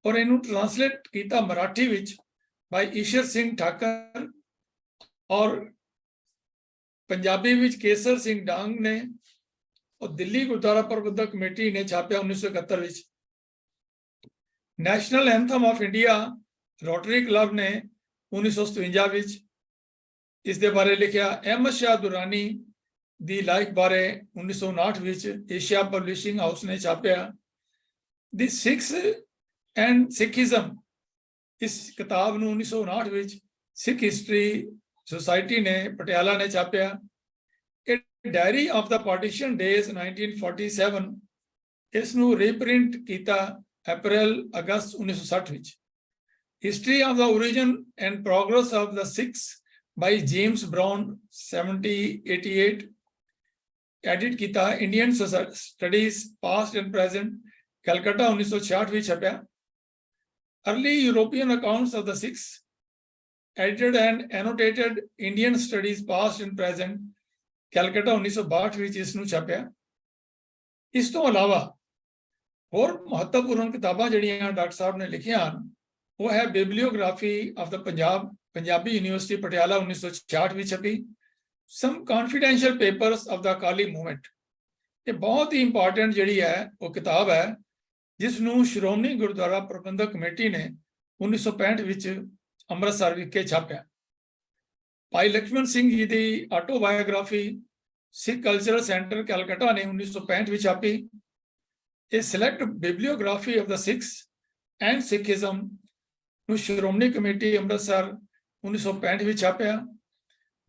और ਇਹਨੂੰ ट्रांसलेट ਕੀਤਾ ਮਰਾਠੀ ਵਿੱਚ ਬਾਈ ਈਸ਼ਰ ਸਿੰਘ ਠਾਕਰ और पंजाबी ਵਿੱਚ ਕੇਸਰ ਸਿੰਘ ਡਾਂਗ ਨੇ, और दिल्ली गुरुद्वारा प्रबंधक कमेटी ने छापिया 1971 ਵਿੱਚ। National anthem of India rotary club ने 1957 ਵਿੱਚ ਇਸ ਦੇ ਬਾਰੇ ਲਿਖਿਆ। ਅਹਿਮਦ ਸ਼ਾਹ ਦੁਰਾਨੀ ਦੀ ਲਾਈਫ ਬਾਰੇ 1959 ਵਿੱਚ ਏਸ਼ੀਆ ਪਬਲਿਸ਼ਿੰਗ ਹਾਊਸ ਨੇ ਛਾਪਿਆ। ਦੀ ਸਿੱਖਸ ਐਂਡ ਸਿੱਖਿਜ਼ਮ, ਇਸ ਕਿਤਾਬ ਨੂੰ 1959 ਵਿੱਚ ਸਿੱਖ ਹਿਸਟਰੀ ਸੁਸਾਇਟੀ ਨੇ ਪਟਿਆਲਾ ਨੇ ਛਾਪਿਆ। Diary of the partition days 1947, ਇਸ ਨੂੰ ਰੀਪ੍ਰਿੰਟ ਕੀਤਾ ਅਪ੍ਰੈਲ ਅਗਸਤ 1960 ਵਿੱਚ। History of the origin and progress of the Sikhs by James Brown 1788, edit ਕੀਤਾ Indian studies past and present Calcutta 1966 ਵਿੱਚ ਛਪਿਆ। Early European accounts of the Sikhs, edited and annotated Indian Studies Past and Present, Calcutta 1962 ਵਿੱਚ ਇਸ ਨੂੰ ਛਾਪਿਆ। ਇਸ ਤੋਂ ਇਲਾਵਾ ਹੋਰ ਮਹੱਤਵਪੂਰਨ ਕਿਤਾਬਾਂ ਜਿਹੜੀਆਂ ਡਾਕਟਰ ਸਾਹਿਬ ਨੇ ਲਿਖੀਆਂ ਹਨ, ਉਹ ਹੈ bibliography of the Punjab, Punjabi university Patiala 1966 ਵਿੱਚ ਛਪੀ। Some confidential papers of the Akali movement, ਇਹ ਬਹੁਤ ਹੀ ਇੰਪੋਰਟੈਂਟ ਜਿਹੜੀ ਹੈ ਉਹ ਕਿਤਾਬ ਹੈ, ਜਿਸ ਨੂੰ ਸ਼੍ਰੋਮਣੀ ਗੁਰਦੁਆਰਾ ਪ੍ਰਬੰਧਕ ਕਮੇਟੀ ਨੇ 1965 ਵਿੱਚ ਅੰਮ੍ਰਿਤਸਰ ਵਿਖੇ ਛਾਪਿਆ। ਭਾਈ ਲక్ష్మణ ਸਿੰਘ ਜੀ ਦੀ autobiography Sikh cultural centre Calcutta ਨੇ 1965 ਵਿੱਚ ਛਾਪੀ। ਇਹ select bibliography of the Sikhs and Sikhism ਨੂੰ ਸ਼੍ਰੋਮਣੀ ਕਮੇਟੀ ਅੰਮ੍ਰਿਤਸਰ 1965 ਵਿੱਚ ਛਾਪਿਆ।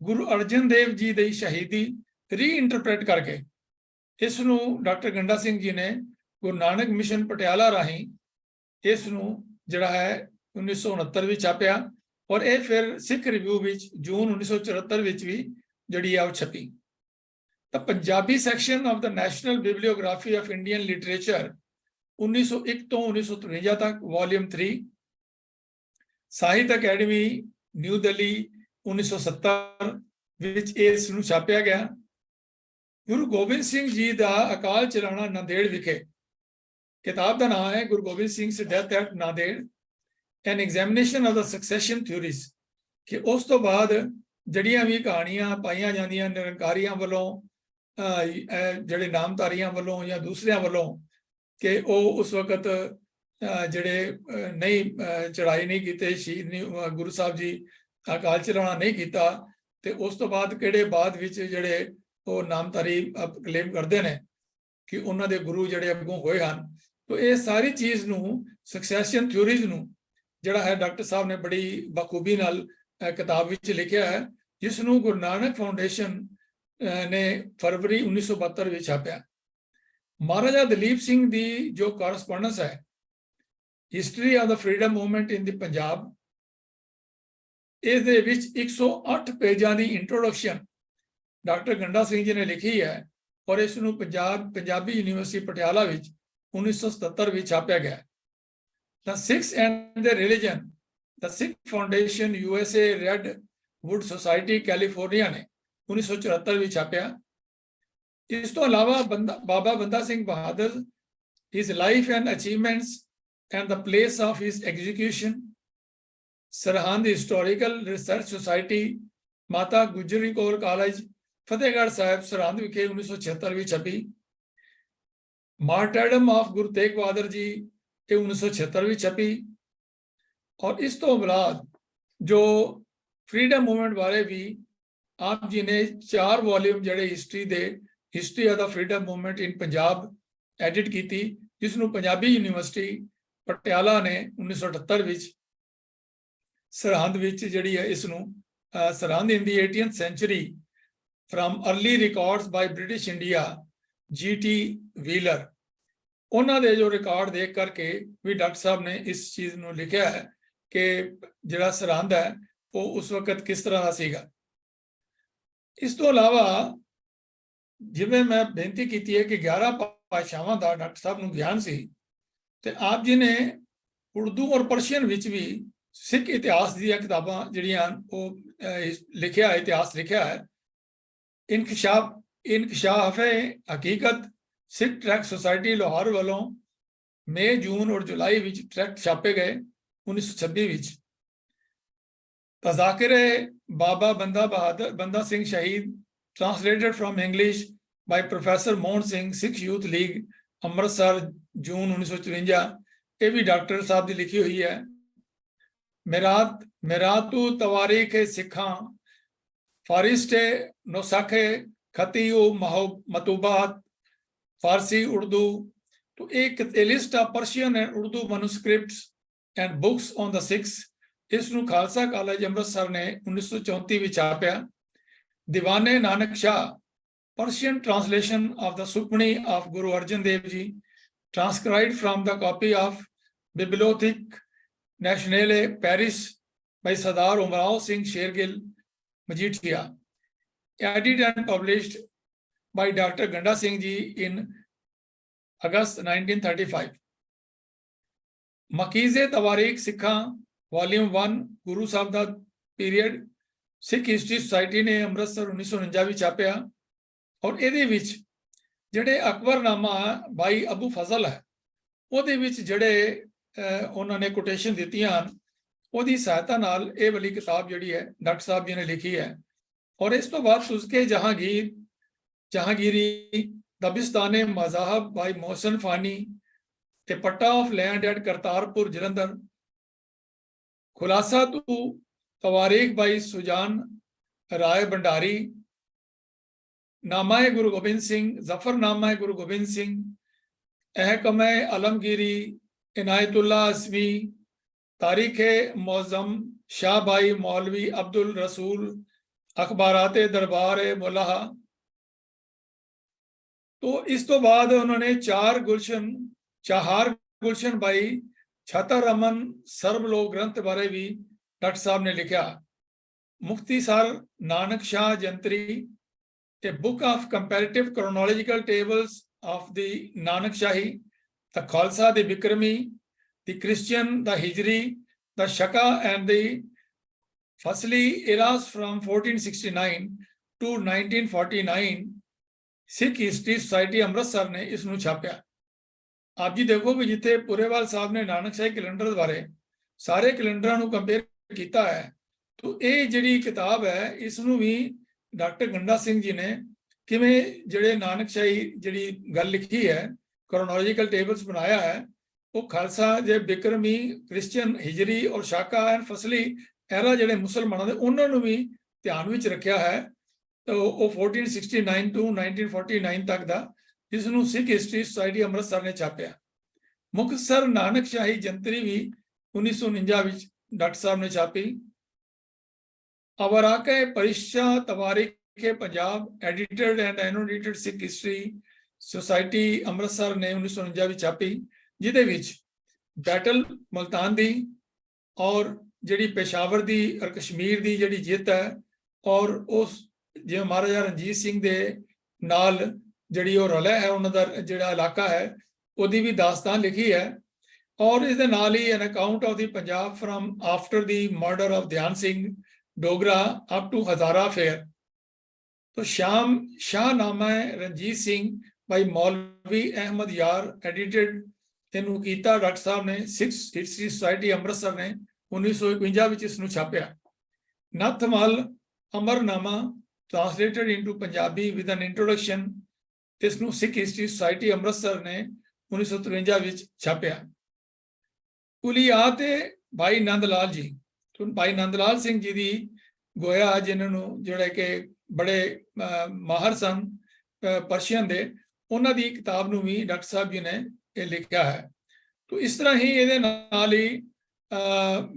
ਗੁਰੂ ਅਰਜਨ ਦੇਵ ਜੀ ਦੀ ਸ਼ਹੀਦੀ ਰੀਇੰਟਰਪ੍ਰੇਟ ਕਰਕੇ ਇਸ ਨੂੰ ਡਾਕਟਰ ਗੰਡਾ ਸਿੰਘ ਜੀ ਨੇ ਗੁਰੂ ਨਾਨਕ ਮਿਸ਼ਨ ਪਟਿਆਲਾ ਰਾਹੀਂ ਇਸ ਨੂੰ ਜਿਹੜਾ ਹੈ 1969 ਵਿੱਚ ਛਾਪਿਆ, ਔਰ ਇਹ ਫਿਰ ਸਿੱਖ ਰਿਵਿਊ ਵਿੱਚ ਜੂਨ 1974 ਵਿੱਚ ਵੀ ਜਿਹੜੀ ਆ ਉਹ ਛਪੀ। ਤਾਂ Punjabi section of the national bibliography of Indian literature 1901 ਤੋਂ 1953 ਤੱਕ ਵੋਲੀਅਮ 3, ਸਾਹਿਤ ਅਕੈਡਮੀ ਨਿਊ ਦਿੱਲੀ 1970 ਵਿੱਚ ਇਸ ਨੂੰ ਛਾਪਿਆ ਗਿਆ। ਗੁਰੂ ਗੋਬਿੰਦ ਸਿੰਘ ਜੀ ਦਾ ਅਕਾਲ ਚਲਾਣਾ ਨਾਂਦੇੜ ਵਿਖੇ, ਕਿਤਾਬ ਦਾ ਨਾਮ ਹੈ Guru Gobind Singh death at Nanded, an examination of the succession theories, ਕਿ ਉਸ ਤੋਂ ਬਾਅਦ ਜਿਹੜੀਆਂ ਵੀ ਕਹਾਣੀਆਂ ਪਾਈਆਂ ਜਾਂਦੀਆਂ ਨਿਰੰਕਾਰੀਆਂ ਵੱਲੋਂ, ਜਿਹੜੇ ਨਾਮਧਾਰੀਆਂ ਵੱਲੋਂ ਜਾਂ ਦੂਸਰਿਆਂ ਵੱਲੋਂ, ਕਿ ਉਹ ਉਸ ਵਕਤ ਜਿਹੜੇ ਨਹੀਂ ਚੜਾਈ ਨਹੀਂ ਕੀਤੇ, ਸ਼ਹੀਦ ਨਹੀਂ ਗੁਰੂ ਸਾਹਿਬ ਜੀ ਅਕਾਲ ਚਲਾਣਾ ਨਹੀਂ ਕੀਤਾ, ਤੇ ਉਸ ਤੋਂ ਬਾਅਦ ਕਿਹੜੇ ਬਾਅਦ ਵਿੱਚ ਜਿਹੜੇ ਉਹ ਨਾਮਧਾਰੀ ਕਲੇਮ ਕਰਦੇ ਨੇ ਕਿ ਉਹਨਾਂ ਦੇ ਗੁਰੂ ਜਿਹੜੇ ਅੱਗੋਂ ਹੋਏ ਹਨ। ਤਾਂ ਇਹ ਸਾਰੀ ਚੀਜ਼ ਨੂੰ, ਸਕਸੈਸ਼ਨ ਥਿਊਰੀਜ਼ ਨੂੰ ਜਿਹੜਾ ਹੈ ਡਾਕਟਰ ਸਾਹਿਬ ਨੇ ਬੜੀ ਬਖੂਬੀ ਨਾਲ ਕਿਤਾਬ ਵਿੱਚ ਲਿਖਿਆ ਹੈ, ਜਿਸ ਨੂੰ ਗੁਰੂ ਨਾਨਕ ਫਾਊਂਡੇਸ਼ਨ ਨੇ ਫਰਵਰੀ 1972 ਵਿੱਚ ਛਾਪਿਆ। ਮਹਾਰਾਜਾ ਦਲੀਪ ਸਿੰਘ ਦੀ ਜੋ ਕੋਰਸਪੋਂਡੈਂਸ ਹੈ, history of the freedom movement in the Punjab, ਇਸ ਦੇ ਵਿੱਚ 108 ਪੇਜਾਂ ਦੀ ਇੰਟਰੋਡਕਸ਼ਨ ਡਾਕਟਰ ਗੰਡਾ ਸਿੰਘ ਜੀ ਨੇ ਲਿਖੀ ਹੈ, ਔਰ ਇਸ ਨੂੰ ਪੰਜਾਬੀ ਯੂਨੀਵਰਸਿਟੀ ਪਟਿਆਲਾ ਵਿੱਚ 1977 ਵਿੱਚ ਛਾਪਿਆ ਗਿਆ। The Sikhs and their Religion, the Sikh Foundation USA Redwood Society California ਨੇ 1974 ਵਿੱਚ ਛਾਪਿਆ। ਇਸ ਤੋਂ ਇਲਾਵਾ ਬਾਬਾ ਬੰਦਾ Singh Bahadur, his life and achievements and the place of his execution, Sirhind historical research society, Mata Gujri Kaur college, Fatehgarh Sahib Sirhind ਵਿਖੇ 1976 ਵਿੱਚ ਛਪੀ। ਮਾਰਟਰਡਮ ਆਫ ਗੁਰੂ ਤੇਗ ਬਹਾਦਰ ਜੀ, ਇਹ 1976 ਵਿੱਚ ਛਪੀ। ਔਰ ਇਸ ਤੋਂ ਬਾਅਦ ਜੋ ਫਰੀडम ਮੂਵਮੈਂਟ ਬਾਰੇ ਵੀ ਆਪ ਜੀ ਨੇ 4 ਵੋਲੀਅਮ ਜਿਹੜੇ ਹਿਸਟਰੀ ਦੇ, history of the freedom movement in Punjab edit ਕੀਤੀ, ਜਿਸ ਨੂੰ ਪੰਜਾਬੀ ਯੂਨੀਵਰਸਿਟੀ ਪਟਿਆਲਾ ਨੇ 1978 ਵਿੱਚ ਸਰਹੰਦ ਵਿੱਚ ਜਿਹੜੀ ਹੈ ਇਸ ਨੂੰ ਸਰਹੰਦ ਇਨ ਦੀ 18th century from early records by British India G.T. Wheeler, ਉਹਨਾਂ ਦੇ ਜੋ ਰਿਕਾਰਡ ਦੇਖ ਕਰਕੇ ਵੀ ਡਾਕਟਰ ਸਾਹਿਬ ਨੇ ਇਸ ਚੀਜ਼ ਨੂੰ ਲਿਖਿਆ ਹੈ ਕਿ ਜਿਹੜਾ ਸਰਹੰਦ ਹੈ ਉਹ ਉਸ ਵਕਤ ਕਿਸ ਤਰ੍ਹਾਂ ਦਾ ਸੀਗਾ। ਇਸ ਤੋਂ ਇਲਾਵਾ ਜਿਵੇਂ ਮੈਂ ਬੇਨਤੀ ਕੀਤੀ ਹੈ ਕਿ 11 ਭਾਸ਼ਾਵਾਂ ਦਾ ਡਾਕਟਰ ਸਾਹਿਬ ਨੂੰ ਗਿਆਨ ਸੀ, ਤੇ ਆਪ ਜੀ ਨੇ ਉਰਦੂ ਔਰ ਪਰਸ਼ੀਅਨ ਵਿੱਚ ਵੀ ਸਿੱਖ ਇਤਿਹਾਸ ਦੀਆਂ ਕਿਤਾਬਾਂ ਜਿਹੜੀਆਂ ਉਹ ਲਿਖਿਆ ਹੈ, ਇਤਿਹਾਸ ਲਿਖਿਆ ਹੈ। ਇਨਕਸ਼ਾਫ-ਏ ਹਕੀਕਤ ਸਿੱਖ ਟਰੈਕਟ ਸੁਸਾਇਟੀ ਲਾਹੌਰ ਵੱਲੋਂ ਮਈ, ਜੂਨ ਔਰ ਜੁਲਾਈ ਵਿੱਚ ਟਰੈਕਟ ਛਾਪੇ ਗਏ 1926 ਵਿੱਚ। ਤਜ਼ਾਕਿਰੇ ਬਾਬਾ ਬੰਦਾ ਸਿੰਘ ਸ਼ਹੀਦ, translated from English by Professor Mohan Singh, Sikh Youth League, Amritsar, ਜੂਨ 1954। ਇਹ ਵੀ ਡਾਕਟਰ ਸਾਹਿਬ ਦੀ ਲਿਖੀ ਹੋਈ ਹੈ। ਮੇਰਾਤੂ ਤਵਾਰੀਖ ਸਿੱਖਾਂ, फारिस्टे नौसाखे खतीउ मतूबात, फारसी उर्दू। तो एक list of Persian and Urdu manuscripts and books on the Sikhs, इसनू खालसा कॉलेज अमृतसर ने 1934 में छापया। Diwane Nanak Shah, Persian translation of the Sukhmani of Guru Arjan Dev ji, transcribed from the copy of Bibliotheque Nationale Paris by Sardar Umrao Singh Shergill Majithia, edited and published by Dr. Ganda Singh Ji in August 1935. Makize Tawarik Sikha, Volume 1, Guru Sahib da period, Sikh History Society ने अमृतसर 1949 ਵਿੱਚ ਛਾਪਿਆ। ਔਰ ਇਹਦੇ ਵਿੱਚ ਜਿਹੜੇ ਅਕਬਰਨਾਮਾ ਬਾਈ ਅਬੂ ਫਜ਼ਲ ਹੈ, ਉਹਦੇ ਵਿੱਚ ਜਿਹੜੇ ਉਹਨਾਂ ਨੇ ਕੋਟੇਸ਼ਨ ਦਿੱਤੀਆਂ ਹਨ, ਉਹਦੀ ਸਹਾਇਤਾ ਨਾਲ ਇਹ ਵਾਲੀ ਕਿਤਾਬ ਜਿਹੜੀ ਹੈ ਡਾਕਟਰ ਸਾਹਿਬ ਜੀ ਨੇ ਲਿਖੀ ਹੈ। ਔਰ ਇਸ ਤੋਂ ਬਾਅਦ ਤੁਜ਼ਕੇ ਜਹਾਂਗੀਰੀ, ਦਬਿਸਤਾਨੇ ਮਜ਼ਾਹਬ ਬਾਈ ਮੋਹਸਨ ਫਾਨੀ, ਤੇ patta of land at Kartarpur Jalandhar, Khulasa tu ਤਵਾਰੀਖ ਬਾਈ ਸੁਜਾਨ ਰਾਏ ਭੰਡਾਰੀ, ਨਾਮਾ ਗੁਰੂ ਗੋਬਿੰਦ ਸਿੰਘ, ਜ਼ਫਰਨਾਮਾ ਗੁਰੂ ਗੋਬਿੰਦ ਸਿੰਘ, ਅਹਿਕਮੇ ਆਲਮਗੀਰੀ ਇਨਾयतुल्लाह ਅਸमी, तारीखे मौजम शाह भाई मौलवी अब्दुल रसूल, अखबाराते दरबार मुलाहा। तो इस तो बाद उन्होंने चार गुलशन भाई छाता रमन सर्वलोक ग्रंथ बारे भी डॉक्टर साहब ने लिखा। मुफ्ती सर Nanak Shah Jantri, a book of comparative chronological tables of the Nanakshahi, the Khalsa, the Bikrami, the Christian, the Hijri, the Shaka and the Fasli eras from 1469 to 1949, Sikh History Society Amritsar ने इसनू छापया। आप जी देखो कि जिथे पुरेवाल साहब ने नानक शाही कैलेंडर बारे सारे कैलेंडर ਨੂੰ ਕੰਪੇਅਰ ਕੀਤਾ ਹੈ, तो ਇਹ ਜਿਹੜੀ ਕਿਤਾਬ ਹੈ इसनू भी डॉक्टर गंडा सिंह जी ने किवें ਜਿਹੜੇ ਨਾਨਕ ਸ਼ਾਹੀ ਜਿਹੜੀ ਗੱਲ ਲਿਖੀ ਹੈ, क्रोनोलॉजिकल टेबल्स बनाया है। वो खालसा जे बिक्रमी, क्रिश्चियन, हिजरी और शाका एंड फसली एरा ਜਿਹੜੇ ਮੁਸਲਮਾਨਾਂ ਦੇ ਉਹਨਾਂ ਨੂੰ ਵੀ ਧਿਆਨ ਵਿੱਚ ਰੱਖਿਆ ਹੈ। तो वो 1469 to 1949 ਤੱਕ ਦਾ, ਜਿਸ ਨੂੰ ਸਿੱਖ ਹਿਸਟਰੀ ਸੁਸਾਇਟੀ ਅੰਮ੍ਰਿਤਸਰ ਨੇ ਛਾਪਿਆ। ਮੁਖਤਸਰ ਨਾਨਕ ਸ਼ਾਹੀ ਜੰਤਰੀ ਵੀ 1949 ਵਿੱਚ ਡਾਕਟਰ ਸਾਹਿਬ ਨੇ ਛਾਪੀ। Auraqe Pareshan Tawarikhe Punjab, edited and annotated Sikh history society Amritsar ਨੇ 1949 ਵਿੱਚ ਛਾਪੀ, ਜਿਹਦੇ ਵਿੱਚ ਬੈਟਲ ਮੁਲਤਾਨ ਦੀ ਔਰ ਜਿਹੜੀ ਪੇਸ਼ਾਵਰ ਦੀ ਔਰ ਕਸ਼ਮੀਰ ਦੀ ਜਿਹੜੀ ਜਿੱਤ ਹੈ, ਔਰ ਉਸ ਜਿਵੇਂ ਮਹਾਰਾਜਾ ਰਣਜੀਤ ਸਿੰਘ ਦੇ ਨਾਲ ਜਿਹੜੀ ਉਹ ਰਲਿਆ ਹੈ, ਉਹਨਾਂ ਦਾ ਜਿਹੜਾ ਇਲਾਕਾ ਹੈ, ਉਹਦੀ ਵੀ ਦਾਸਤਾਨ ਲਿਖੀ ਹੈ। ਔਰ ਇਸ ਦੇ ਨਾਲ ਹੀ an account of the Punjab from after the murder of Dhian Singh Dogra up to Hazara fair. तो शाहनामा रंजीत सिंह भाई मौलवी अहमद यार एडिटेड ਇਹਨੂੰ ਕੀਤਾ ਡਾਕਟਰ ਸਾਹਿਬ ਨੇ ਸਿੱਖ ਹਿਸਟਰੀ ਸੁਸਾਇਟੀ ਅੰਮ੍ਰਿਤਸਰ ਨੇ 1951 ਵਿੱਚ ਇਸ ਨੂੰ ਛਾਪਿਆ। Nathmal Amarnama translated into Punjabi with an introduction, ਇਸ ਨੂੰ ਸਿੱਖ ਹਿਸਟਰੀ ਸੁਸਾਇਟੀ ਅੰਮ੍ਰਿਤਸਰ ਨੇ 1953 ਵਿੱਚ ਛਾਪਿਆ। ਕੁਲੀਆਤ ਭਾਈ ਨੰਦ ਲਾਲ ਜੀ, ਭਾਈ ਨੰਦ ਲਾਲ ਸਿੰਘ ਜੀ ਦੀ ਗੋਇਆ, ਜਿਨ੍ਹਾਂ ਨੂੰ ਜਿਹੜੇ ਕਿ ਬੜੇ ਮਾਹਰ ਸਨ ਪਰਸ਼ੀਅਨ ਦੇ, ਉਹਨਾਂ ਦੀ ਕਿਤਾਬ ਨੂੰ ਵੀ ਡਾਕਟਰ ਸਾਹਿਬ ਜੀ ਨੇ ਇਹ ਲਿਖਿਆ ਹੈ। ਤੋ ਇਸ ਤਰ੍ਹਾਂ ਹੀ ਇਹਦੇ ਨਾਲ ਹੀ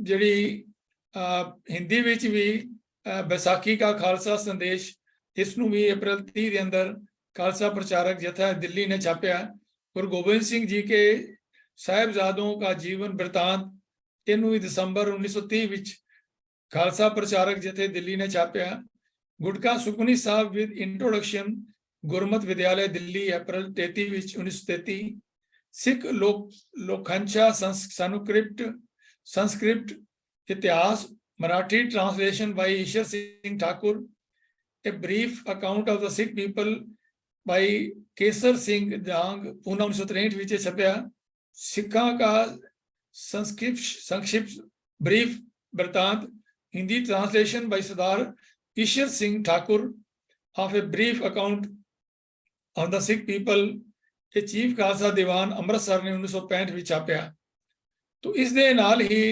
ਜਿਹੜੀ ਹਿੰਦੀ ਵਿੱਚ ਵੀ बैसाखी का खालसा संदेश, इस ਨੂੰ भी अप्रैल 30 ਦੇ ਅੰਦਰ खालसा प्रचारक जत्था दिल्ली ने छापया। गुरु गोबिंद सिंह जी के साहिबजादों का जीवन वृतांत, ਇਹਨੂੰ ਵੀ ਦਸੰਬਰ 1930 ਵਿੱਚ खालसा प्रचारक जत्थे दिल्ली ने छापया। गुटका सुखमनी साहब विद इंट्रोडक्शन, गुरमत विद्यालय दिल्ली अप्रैल 33 ਵਿੱਚ 1933। सिख लोकहंसा संस्कृत इतिहास Marathi translation by Ishwar Singh Thakur, a brief account of the Sikh people by Kesar Singh Jang, Pune 1963 ਵਿੱਚ ਛਪਿਆ। ਸਿੱਖਾਂ का संक्षिप्त brief वृतांत, Hindi translation by Sardar Ishwar Singh Thakur of a brief account of the Sikh people, a chief Khalsa Diwan Amritsar ਨੇ 1965 ਵਿੱਚ ਛਾਪਿਆ। ਤੋ ਇਸ ਦੇ ਨਾਲ ਹੀ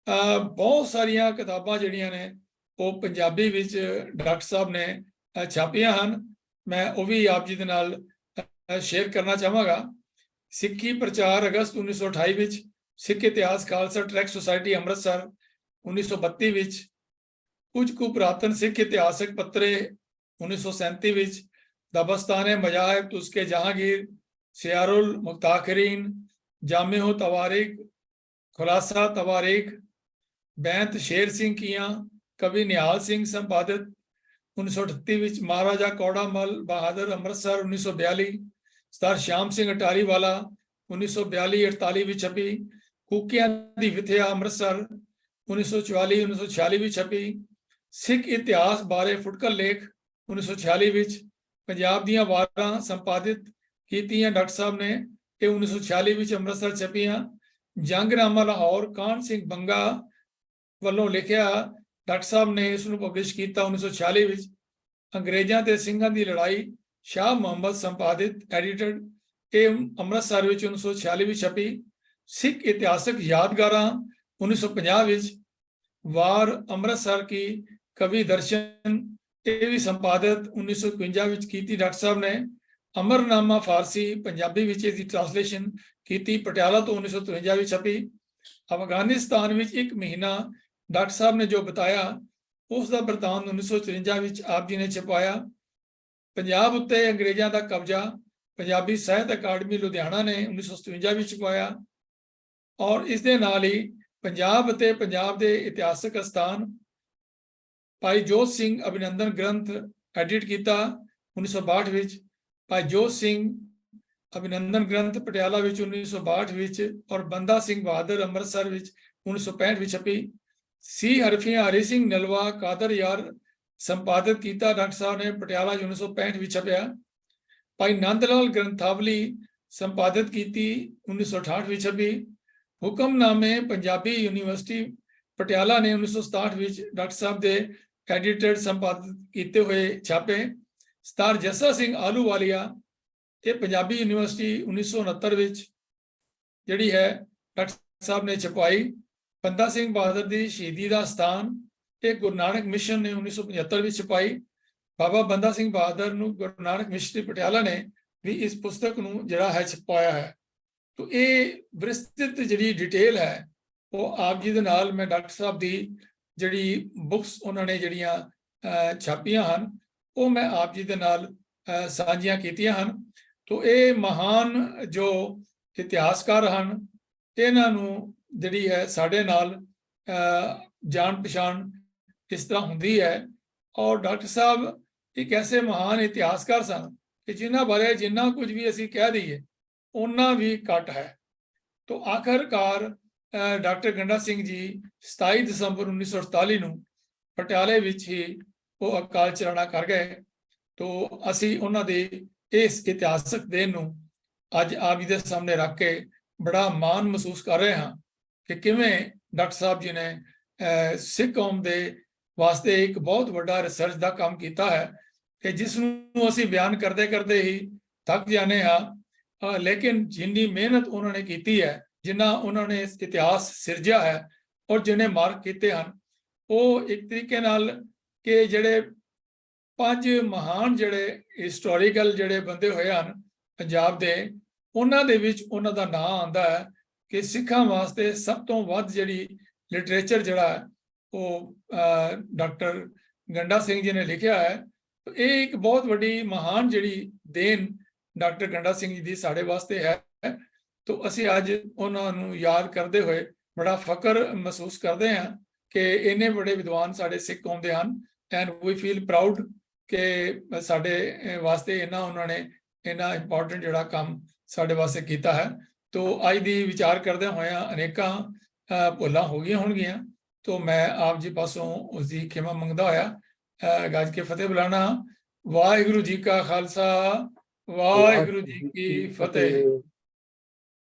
ਬਹੁਤ ਸਾਰੀਆਂ ਕਿਤਾਬਾਂ ਜਿਹੜੀਆਂ ਨੇ ਉਹ ਪੰਜਾਬੀ ਵਿੱਚ ਡਾਕਟਰ ਸਾਹਿਬ ਨੇ ਛਾਪੀਆਂ ਹਨ। ਮੈਂ ਉਹ ਵੀ ਆਪ ਜੀ ਦੇ ਨਾਲ ਸ਼ੇਅਰ ਕਰਨਾ ਚਾਹਾਂਗਾ। ਸਿੱਖੀ ਪ੍ਰਚਾਰ ਅਗਸਤ 1928 ਵਿੱਚ, ਸਿੱਖ ਇਤਿਹਾਸ ਖਾਲਸਾ ਟਰੈਕ ਸੁਸਾਇਟੀ ਅੰਮ੍ਰਿਤਸਰ 1932 ਵਿੱਚ, ਕੁਝ ਕੁ ਪੁਰਾਤਨ ਸਿੱਖ ਇਤਿਹਾਸਕ ਪੱਤਰੇ 1937 ਵਿੱਚ, ਦਬਸਤਾਨੇ ਮਜ਼ਾਹਿਬ ਤੁਸਕੇ ਜਹਾਂਗੀਰ, ਸਿਆਰੁਲ ਮੁਖਤਾਖਰੀਨ, ਜਾਮੇ-ਓ ਤਵਾਰੀਖ, ਖੁਲਾਸਾ ਤਵਾਰੀਖ, ਬੈਂਤ ਸ਼ੇਰ ਸਿੰਘ ਕੀਆਂ, ਕਵੀ ਨਿਹਾਲ ਸਿੰਘ ਸੰਪਾਦਿਤ 1938 ਵਿੱਚ, ਮਹਾਰਾਜਾ ਕੌੜਾ ਮੱਲ ਬਹਾਦਰ ਅੰਮ੍ਰਿਤਸਰ 1942, ਸਰਦਾਰ ਸ਼ਾਮ ਸਿੰਘ ਅਟਾਰੀ ਵਾਲਾ 1942-48 ਵਿੱਚ ਛਪੀ। ਕੂਕਿਆਂ ਦੀ ਵਿਥਿਆ ਅੰਮ੍ਰਿਤਸਰ 1944-1946 ਵਿੱਚ ਛਪੀ। ਸਿੱਖ ਇਤਿਹਾਸ ਬਾਰੇ ਫੁਟਕਲ ਲੇਖ 1946 ਵਿੱਚ। ਪੰਜਾਬ ਦੀਆਂ ਵਾਰਾਂ ਸੰਪਾਦਿਤ ਕੀਤੀਆਂ ਡਾਕਟਰ ਸਾਹਿਬ ਨੇ, ਇਹ 1946 ਵਿੱਚ ਅੰਮ੍ਰਿਤਸਰ ਛਪੀਆਂ। ਜੰਗਨਾਮਾ ਲਾਹੌਰ ਕਾਹਨ ਸਿੰਘ ਬੰਗਾ ਵੱਲੋਂ ਲਿਖਿਆ, ਡਾਕਟਰ ਸਾਹਿਬ ਨੇ ਇਸ ਨੂੰ ਪਬਲਿਸ਼ ਕੀਤਾ 1946 ਵਿੱਚ। ਅੰਗਰੇਜ਼ਾਂ ਤੇ ਸਿੰਘਾਂ ਦੀ ਲੜਾਈ, ਸ਼ਾਹ ਮੁਹੰਮਦ ਸੰਪਾਦਿਤ ਐਡੀਟਡ, ਇਹ ਅੰਮ੍ਰਿਤਸਰ ਵਿੱਚ 1946 ਵਿੱਚ ਛਪੀ। ਸਿੱਖ ਇਤਿਹਾਸਕ ਯਾਦਗਾਰਾਂ 1950 ਵਿੱਚ। ਵਾਰ ਅੰਮ੍ਰਿਤਸਰ ਕੀ ਕਵੀ ਦਰਸ਼ਨ, ਇਹ ਵੀ ਸੰਪਾਦਿਤ 1951 ਵਿੱਚ ਕੀਤੀ ਡਾਕਟਰ ਸਾਹਿਬ ਨੇ। ਅਮਰਨਾਮਾ ਫਾਰਸੀ ਪੰਜਾਬੀ ਵਿੱਚ ਇਸ ਦੀ ਟ੍ਰਾਂਸਲੇਸ਼ਨ ਕੀਤੀ, ਪਟਿਆਲਾ ਤੋਂ 1953 ਵਿੱਚ ਛਪੀ। ਅਫਗਾਨਿਸਤਾਨ ਵਿੱਚ 1 ਮਹੀਨਾ ਡਾਕਟਰ ਸਾਹਿਬ ਨੇ ਜੋ ਬਤਾਇਆ, ਉਸ ਦਾ ਬਰਤਾਂਤ 1954 ਵਿੱਚ ਆਪ ਜੀ ਨੇ ਛਪਾਇਆ। ਪੰਜਾਬ ਉੱਤੇ ਅੰਗਰੇਜ਼ਾਂ ਦਾ ਕਬਜ਼ਾ, ਪੰਜਾਬੀ ਸਾਹਿਤ ਅਕਾਡਮੀ ਲੁਧਿਆਣਾ ਨੇ 1957 ਵਿੱਚ ਛਪਾਇਆ। ਔਰ ਇਸ ਦੇ ਨਾਲ ਹੀ ਪੰਜਾਬ ਅਤੇ ਪੰਜਾਬ ਦੇ ਇਤਿਹਾਸਕ ਸਥਾਨ, ਭਾਈ ਜੋਤ ਸਿੰਘ ਅਭਿਨੰਦਨ ਗ੍ਰੰਥ ਐਡਿਟ ਕੀਤਾ 1962 ਵਿੱਚ। ਭਾਈ ਜੋਤ ਸਿੰਘ ਅਭਿਨੰਦਨ ਗ੍ਰੰਥ ਪਟਿਆਲਾ ਵਿੱਚ 1962 ਵਿੱਚ, ਔਰ ਬੰਦਾ ਸਿੰਘ ਬਹਾਦਰ ਅੰਮ੍ਰਿਤਸਰ ਵਿੱਚ 1965 ਵਿੱਚ ਛਪੀ। ਸੀ ਹਰਫੀਆਂ ਹਰੀ ਸਿੰਘ ਨਲਵਾ ਕਾਦਰ ਯਾਰ ਸੰਪਾਦਿਤ ਕੀਤਾ ਡਾਕਟਰ ਸਾਹਿਬ ਨੇ, ਪਟਿਆਲਾ 1965 ਵਿੱਚ ਛਪਿਆ। ਭਾਈ ਨੰਦ ਲਾਲ ਗ੍ਰੰਥਾਵਲੀ ਸੰਪਾਦਿਤ ਕੀਤੀ 1968 ਵਿੱਚ ਛਪੀ। ਹੁਕਮਨਾਮੇ ਪੰਜਾਬੀ ਯੂਨੀਵਰਸਿਟੀ ਪਟਿਆਲਾ ਨੇ 1967 ਵਿੱਚ ਡਾਕਟਰ ਸਾਹਿਬ ਦੇ ਐਡੀਟਡ ਸੰਪਾਦਿਤ ਕੀਤੇ ਹੋਏ ਛਾਪੇ। ਸਰਦਾਰ ਜੱਸਾ ਸਿੰਘ ਆਹਲੂਵਾਲੀਆ, ਇਹ ਪੰਜਾਬੀ ਯੂਨੀਵਰਸਿਟੀ 1969 ਵਿੱਚ ਜਿਹੜੀ ਹੈ ਡਾਕਟਰ ਸਾਹਿਬ ਨੇ ਛਪਾਈ। ਬੰਦਾ ਸਿੰਘ ਬਹਾਦਰ ਦੀ ਸ਼ਹੀਦੀ ਦਾ ਸਥਾਨ, ਇਹ ਗੁਰੂ ਨਾਨਕ ਮਿਸ਼ਨ ਨੇ 1975 ਵਿੱਚ ਛਪਾਈ। ਬਾਬਾ ਬੰਦਾ ਸਿੰਘ ਬਹਾਦਰ ਨੂੰ ਗੁਰੂ ਨਾਨਕ ਮਿਸ਼ਨਰੀ ਪਟਿਆਲਾ ਨੇ ਵੀ ਇਸ ਪੁਸਤਕ ਨੂੰ ਜਿਹੜਾ ਹੈ ਛਪਾਇਆ ਹੈ। ਤੋ ਇਹ ਵਿਸਤ੍ਰਿਤ ਜਿਹੜੀ ਡਿਟੇਲ ਹੈ ਉਹ ਆਪ ਜੀ ਦੇ ਨਾਲ ਮੈਂ ਡਾਕਟਰ ਸਾਹਿਬ ਦੀ ਜਿਹੜੀ ਬੁੱਕਸ ਉਹਨਾਂ ਨੇ ਜਿਹੜੀਆਂ ਛਾਪੀਆਂ ਹਨ ਉਹ ਮੈਂ ਆਪ ਜੀ ਦੇ ਨਾਲ ਸਾਂਝੀਆਂ ਕੀਤੀਆਂ ਹਨ। ਤੋ ਇਹ ਮਹਾਨ ਜੋ ਇਤਿਹਾਸਕਾਰ ਹਨ, ਇਹਨਾਂ ਨੂੰ ਜਿਹੜੀ ਹੈ ਸਾਡੇ ਨਾਲ ਜਾਣ ਪਛਾਣ ਇਸ ਤਰ੍ਹਾਂ ਹੁੰਦੀ ਹੈ। ਔਰ ਡਾਕਟਰ ਸਾਹਿਬ ਇੱਕ ਐਸੇ ਮਹਾਨ ਇਤਿਹਾਸਕਾਰ ਸਨ ਕਿ ਜਿਨ੍ਹਾਂ ਬਾਰੇ ਜਿੰਨਾ ਕੁਝ ਵੀ ਅਸੀਂ ਕਹਿ ਦਈਏ ਉਹਨਾਂ ਵੀ ਘੱਟ ਹੈ। ਤੋ ਆਖਰਕਾਰ ਡਾਕਟਰ ਗੰਡਾ ਸਿੰਘ ਜੀ 27 ਦਸੰਬਰ 1948 ਨੂੰ ਪਟਿਆਲੇ ਵਿੱਚ ਹੀ ਉਹ ਅਕਾਲ ਚਲਾਣਾ ਕਰ ਗਏ। ਤੋ ਅਸੀਂ ਉਹਨਾਂ ਦੇ ਇਸ ਇਤਿਹਾਸਕ ਦਿਨ ਨੂੰ ਅੱਜ ਆਪ ਜੀ ਦੇ ਸਾਹਮਣੇ ਰੱਖ ਕੇ ਬੜਾ ਮਾਣ ਮਹਿਸੂਸ ਕਰ ਰਹੇ ਹਾਂ ਕਿ ਕਿਵੇਂ ਡਾਕਟਰ ਸਾਹਿਬ ਜੀ ਨੇ ਸਿੱਖ ਕੌਮ ਦੇ ਵਾਸਤੇ ਇੱਕ ਬਹੁਤ ਵੱਡਾ ਰਿਸਰਚ ਦਾ ਕੰਮ ਕੀਤਾ ਹੈ ਕਿ ਜਿਸ ਨੂੰ ਅਸੀਂ ਬਿਆਨ ਕਰਦੇ ਕਰਦੇ ਹੀ ਥੱਕ ਜਾਂਦੇ ਹਾਂ। ਲੇਕਿਨ ਜਿੰਨੀ ਮਿਹਨਤ ਉਹਨਾਂ ਨੇ ਕੀਤੀ ਹੈ, ਜਿੰਨਾ ਉਹਨਾਂ ਨੇ ਇਤਿਹਾਸ ਸਿਰਜਿਆ ਹੈ ਔਰ ਜਿਹਨੇ ਮਾਰਕ ਕੀਤੇ ਹਨ, ਉਹ ਇੱਕ ਤਰੀਕੇ ਨਾਲ ਕਿ ਜਿਹੜੇ 5 ਮਹਾਨ ਜਿਹੜੇ ਹਿਸਟੋਰੀਕਲ ਜਿਹੜੇ ਬੰਦੇ ਹੋਏ ਹਨ ਪੰਜਾਬ ਦੇ, ਉਹਨਾਂ ਦੇ ਵਿੱਚ ਉਹਨਾਂ ਦਾ ਨਾਂ ਆਉਂਦਾ ਹੈ ਕਿ ਸਿੱਖਾਂ ਵਾਸਤੇ ਸਭ ਤੋਂ ਵੱਧ ਜਿਹੜੀ ਲਿਟਰੇਚਰ ਜਿਹੜਾ ਹੈ ਉਹ ਡਾਕਟਰ ਗੰਡਾ ਸਿੰਘ ਜੀ ਨੇ ਲਿਖਿਆ ਹੈ। ਇਹ ਇੱਕ ਬਹੁਤ ਵੱਡੀ ਮਹਾਨ ਜਿਹੜੀ ਦੇਣ ਡਾਕਟਰ ਗੰਡਾ ਸਿੰਘ ਜੀ ਦੀ ਸਾਡੇ ਵਾਸਤੇ ਹੈ। ਤੋ ਅਸੀਂ ਅੱਜ ਉਹਨਾਂ ਨੂੰ ਯਾਦ ਕਰਦੇ ਹੋਏ ਬੜਾ ਫਖਰ ਮਹਿਸੂਸ ਕਰਦੇ ਹਾਂ ਕਿ ਇੰਨੇ ਵੱਡੇ ਵਿਦਵਾਨ ਸਾਡੇ ਸਿੱਖ ਕੌਮ ਦੇ ਹਨ, ਐਂਡ ਵੀ ਫੀਲ ਪ੍ਰਾਊਡ ਕਿ ਸਾਡੇ ਵਾਸਤੇ ਉਹਨਾਂ ਨੇ ਇੰਨਾ ਇੰਪੋਰਟੈਂਟ ਜਿਹੜਾ ਕੰਮ ਸਾਡੇ ਵਾਸਤੇ ਕੀਤਾ ਹੈ। ਤੋ ਅੱਜ ਦੀ ਵਿਚਾਰ ਕਰਦੇ ਹੋਇਆ ਅਨੇਕਾਂ ਭੁੱਲਾਂ ਹੋ ਗਈਆਂ ਹੋਣਗੀਆਂ, ਤੋ ਮੈਂ ਆਪ ਜੀ ਪਾਸੋਂ ਉਸ ਦੀ ਖਿਮਾ ਮੰਗਦਾ ਹੋਇਆ ਗੱਜ ਕੇ ਫਤਿਹ ਬੁਲਾਣਾ। ਵਾਹਿਗੁਰੂ ਜੀ ਕਾ ਖਾਲਸਾ, ਵਾਹਿਗੁਰੂ ਜੀ ਕੀ ਫਤਿਹ।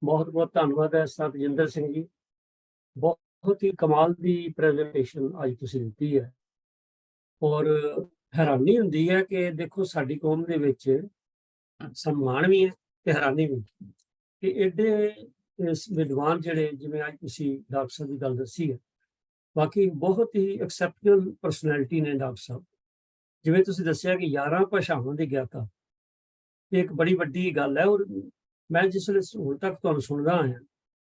ਬਹੁਤ ਬਹੁਤ ਧੰਨਵਾਦ ਹੈ ਸਤਜਿੰਦਰ ਸਿੰਘ ਜੀ, ਬਹੁਤ ਹੀ ਕਮਾਲ ਦੀ ਪ੍ਰੈਜੈਂਟੇਸ਼ਨ ਅੱਜ ਤੁਸੀਂ ਦਿੱਤੀ ਹੈ। ਔਰ ਹੈਰਾਨੀ ਹੁੰਦੀ ਹੈ ਕਿ ਦੇਖੋ ਸਾਡੀ ਕੌਮ ਦੇ ਵਿੱਚ ਸਨਮਾਨ ਵੀ ਹੈ ਤੇ ਹੈਰਾਨੀ ਵੀ ਕਿ ਐਡੇ ਵਿਦਵਾਨ ਜਿਹੜੇ ਜਿਵੇਂ ਅੱਜ ਤੁਸੀਂ ਡਾਕਟਰ ਸਾਹਿਬ ਦੀ ਗੱਲ ਦੱਸੀ ਹੈ, ਬਾਕੀ ਬਹੁਤ ਹੀ ਐਕਸੈਪਸ਼ਨਲ ਪਰਸਨੈਲਿਟੀ ਨੇ ਡਾਕਟਰ ਸਾਹਿਬ। ਜਿਵੇਂ ਤੁਸੀਂ ਦੱਸਿਆ ਕਿ 11 ਭਾਸ਼ਾਵਾਂ ਦੀ ਗਿਆਤਾ, ਇਹ ਇੱਕ ਬੜੀ ਵੱਡੀ ਗੱਲ ਹੈ। ਔਰ ਮੈਂ ਜਿਸ ਵੇਲੇ ਹੁਣ ਤੱਕ ਤੁਹਾਨੂੰ ਸੁਣਦਾ ਆਇਆ